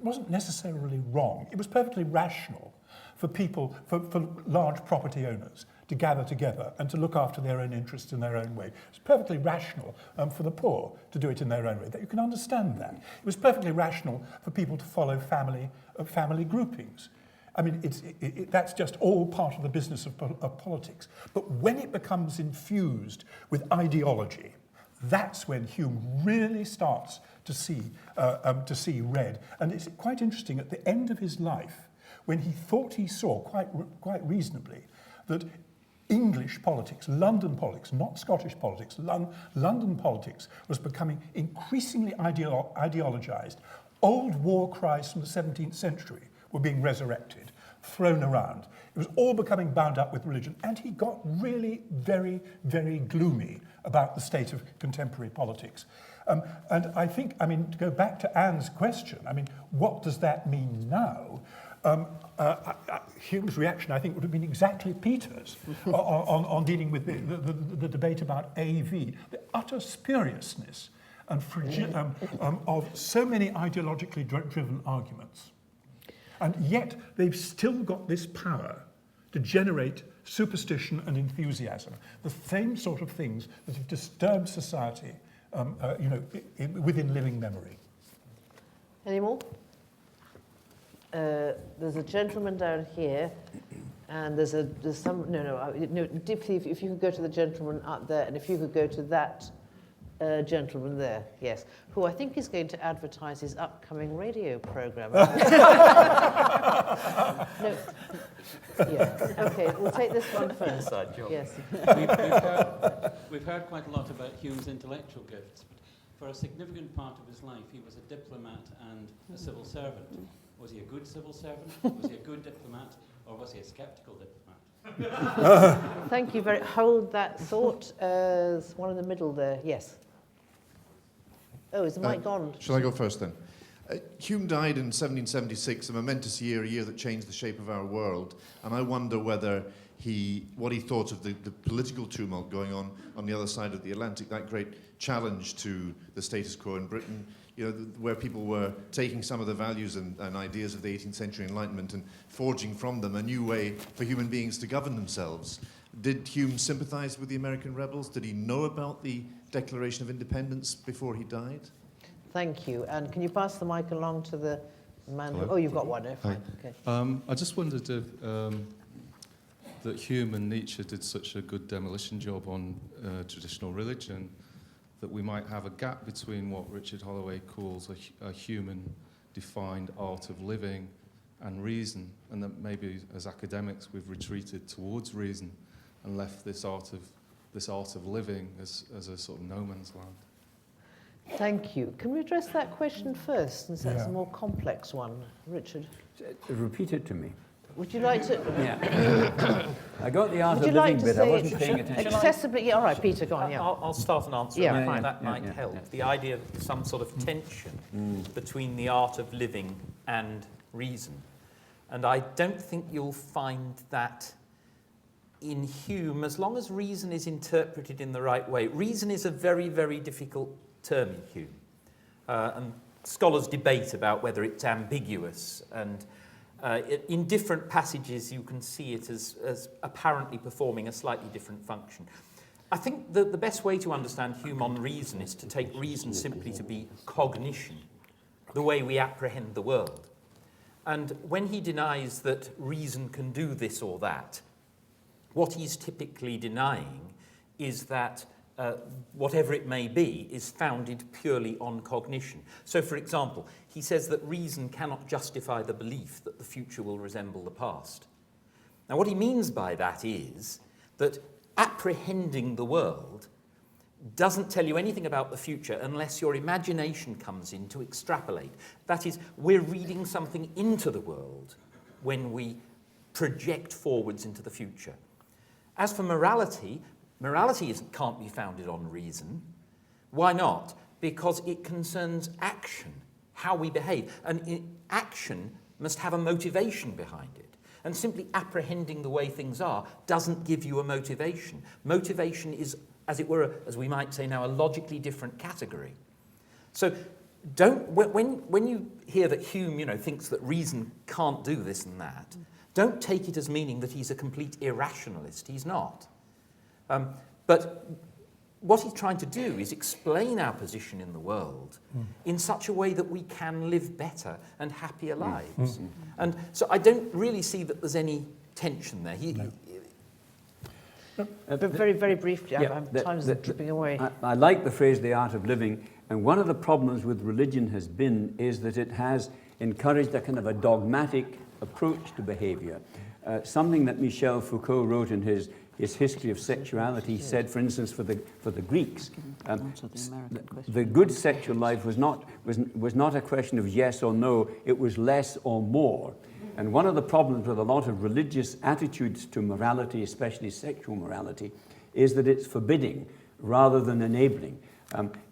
Speaker 2: wasn't necessarily wrong. It was perfectly rational for people, for large property owners, to gather together and to look after their own interests in their own way. It's perfectly rational for the poor to do it in their own way. That you can understand that. It was perfectly rational for people to follow family groupings. I mean, that's just all part of the business of politics. But when it becomes infused with ideology, that's when Hume really starts to see red. And it's quite interesting, at the end of his life, when he thought he saw quite reasonably that English politics, London politics, not Scottish politics, London politics was becoming increasingly ideologized. Old war cries from the 17th century were being resurrected, thrown around. It was all becoming bound up with religion, and he got really very, very gloomy about the state of contemporary politics. And I think, I mean, to go back to Anne's question, I mean, what does that mean now? Hume's reaction, I think, would have been exactly Peter's on dealing with the debate about AV, the utter spuriousness and of so many ideologically driven arguments. And yet they've still got this power to generate superstition and enthusiasm, the same sort of things that have disturbed society, within living memory.
Speaker 1: Any more? There's a gentleman down here, and there's some. No. If you could go to the gentleman up there, and if you could go to that gentleman there, yes, who I think is going to advertise his upcoming radio programme. No. Yeah. Okay, we'll take this one first.
Speaker 4: Inside job.
Speaker 1: Yes.
Speaker 12: We've heard quite a lot about Hume's intellectual gifts, but for a significant part of his life, he was a diplomat and a civil servant. Was he a good civil servant? Was he a good diplomat? Or was he a sceptical diplomat?
Speaker 1: Thank you very. Hold that thought. There's one in the middle there. Yes. Oh, is the mic gone?
Speaker 13: Shall I go first then? Hume died in 1776, a momentous year, a year that changed the shape of our world. And I wonder whether what he thought of the political tumult going on the other side of the Atlantic, that great challenge to the status quo in Britain, where people were taking some of the values and ideas of the 18th century Enlightenment and forging from them a new way for human beings to govern themselves. Did Hume sympathize with the American rebels? Did he know about the Declaration of Independence before he died?
Speaker 1: Thank you. And can you pass the mic along to the man who... Oh, you've got one. Fine. Okay.
Speaker 14: I just wondered if that Hume and Nietzsche did such a good demolition job on traditional religion that we might have a gap between what Richard Holloway calls a human-defined art of living and reason, and that maybe as academics we've retreated towards reason and left this art of living as a sort of no man's land.
Speaker 1: Thank you. Can we address that question first, since that's a more complex one? Richard?
Speaker 5: Repeat it to me.
Speaker 1: Would you like to...
Speaker 5: Yeah. I got the art of living bit, I wasn't paying attention.
Speaker 1: Accessibly... Yeah, all right, Peter, go on, yeah.
Speaker 4: I'll start an answer.
Speaker 1: Yeah,
Speaker 4: that might help. Yeah. The idea of some sort of tension between the art of living and reason. And I don't think you'll find that in Hume, as long as reason is interpreted in the right way. Reason is a very, very difficult term in Hume. And scholars debate about whether it's ambiguous, and in different passages you can see it as apparently performing a slightly different function. I think the best way to understand Hume on reason is to take reason simply to be cognition, the way we apprehend the world. And when he denies that reason can do this or that, what he's typically denying is that whatever it may be is founded purely on cognition. So, for example, he says that reason cannot justify the belief that the future will resemble the past. Now, what he means by that is that apprehending the world doesn't tell you anything about the future unless your imagination comes in to extrapolate. That is, we're reading something into the world when we project forwards into the future. As for morality, morality can't be founded on reason. Why not? Because it concerns action, how we behave. And action must have a motivation behind it. And simply apprehending the way things are doesn't give you a motivation. Motivation is, as it were, as we might say now, a logically different category. So when you hear that Hume, thinks that reason can't do this and that, don't take it as meaning that he's a complete irrationalist. He's not. But what he's trying to do is explain our position in the world in such a way that we can live better and happier lives. And so I don't really see that there's any tension there.
Speaker 1: But very, very briefly, time's dripping away.
Speaker 5: I like the phrase, the art of living, and one of the problems with religion has been is that it has encouraged a kind of a dogmatic approach to behavior. Something that Michel Foucault wrote in his history of sexuality said, for instance, for the Greeks, the good sexual life was not a question of yes or no, it was less or more. And one of the problems with a lot of religious attitudes to morality, especially sexual morality, is that it's forbidding rather than enabling,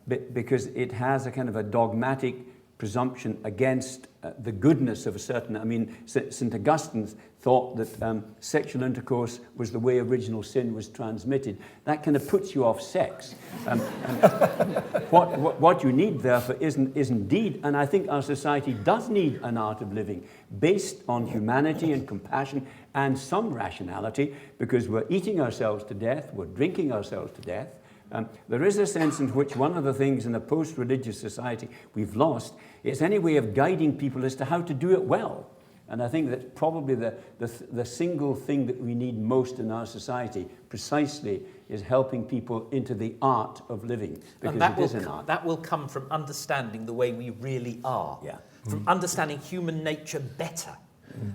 Speaker 5: because it has a kind of a dogmatic presumption against the goodness of a certain... I mean, St. Augustine thought that sexual intercourse was the way original sin was transmitted. That kind of puts you off sex. And what you need, therefore, is indeed, and I think our society does need an art of living based on humanity and compassion and some rationality, because we're eating ourselves to death, we're drinking ourselves to death. There is a sense in which one of the things in a post-religious society we've lost is any way of guiding people as to how to do it well. And I think that's probably the single thing that we need most in our society, precisely, is helping people into the art of living. Because it is an art.
Speaker 4: That will come from understanding the way we really are, from understanding human nature better.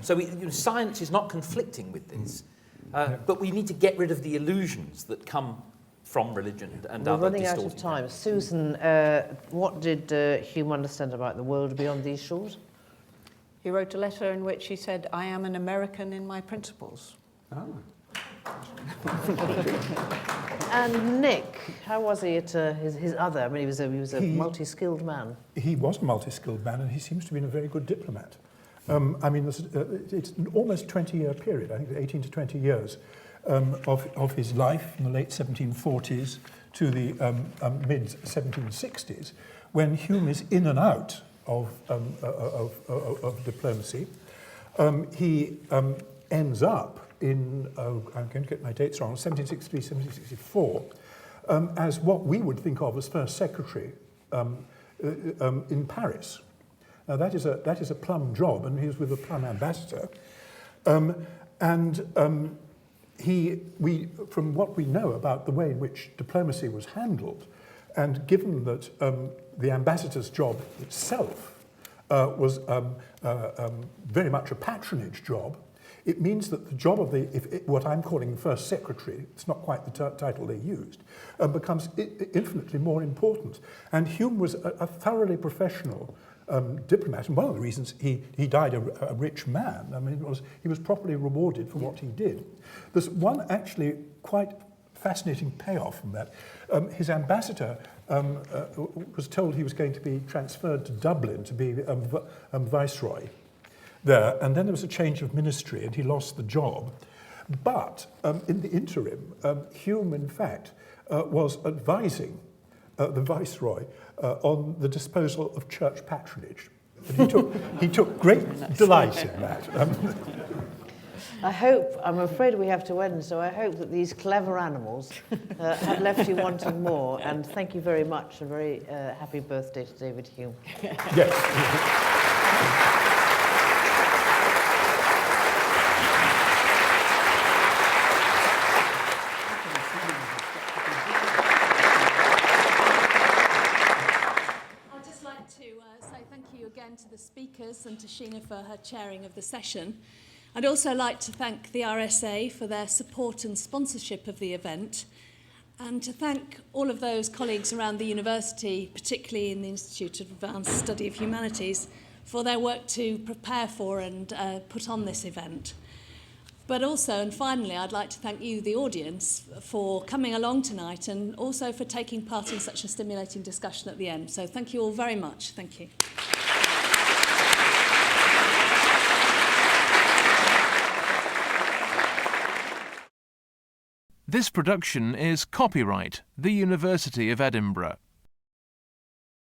Speaker 4: So science is not conflicting with this, but we need to get rid of the illusions that come from religion and
Speaker 1: We're
Speaker 4: other
Speaker 1: running out of
Speaker 4: distorting
Speaker 1: time. Susan, what did Hume understand about the world beyond these shores?
Speaker 3: He wrote a letter in which he said, "I am an American in my principles."
Speaker 5: Oh.
Speaker 1: And Nick, how was he at his other? I mean, he was a multi-skilled man.
Speaker 2: He was a multi-skilled man, and he seems to have been a very good diplomat. I mean, it's an almost 20-year period, I think 18 to 20 years, of his life in the late 1740s to the mid-1760s, when Hume is in and out of diplomacy. He ends up in, I'm going to get my dates wrong, 1763, 1764, as what we would think of as first secretary in Paris. Now that is a plum job, and he was with the plum ambassador. From what we know about the way in which diplomacy was handled, and given that the ambassador's job itself was very much a patronage job, it means that the job of what I'm calling first secretary, it's not quite the title they used, becomes infinitely more important. And Hume was a thoroughly professional diplomat, and one of the reasons he died a rich man, I mean, he was properly rewarded for what he did. There's one actually quite fascinating payoff from that. His ambassador was told he was going to be transferred to Dublin to be viceroy there, and then there was a change of ministry and he lost the job. But in the interim, Hume, in fact, was advising the viceroy on the disposal of church patronage. And he took great delight in that.
Speaker 1: I'm afraid we have to end, so I hope that these clever animals have left you wanting more. And thank you very much, and very happy birthday to David Hume.
Speaker 2: Yes.
Speaker 15: To the speakers and to Sheena for her chairing of the session. I'd also like to thank the RSA for their support and sponsorship of the event, and to thank all of those colleagues around the university, particularly in the Institute of Advanced Study of Humanities, for their work to prepare for and put on this event. But also, and finally, I'd like to thank you, the audience, for coming along tonight and also for taking part in such a stimulating discussion at the end. So thank you all very much. Thank you.
Speaker 16: This production is copyright The University of Edinburgh.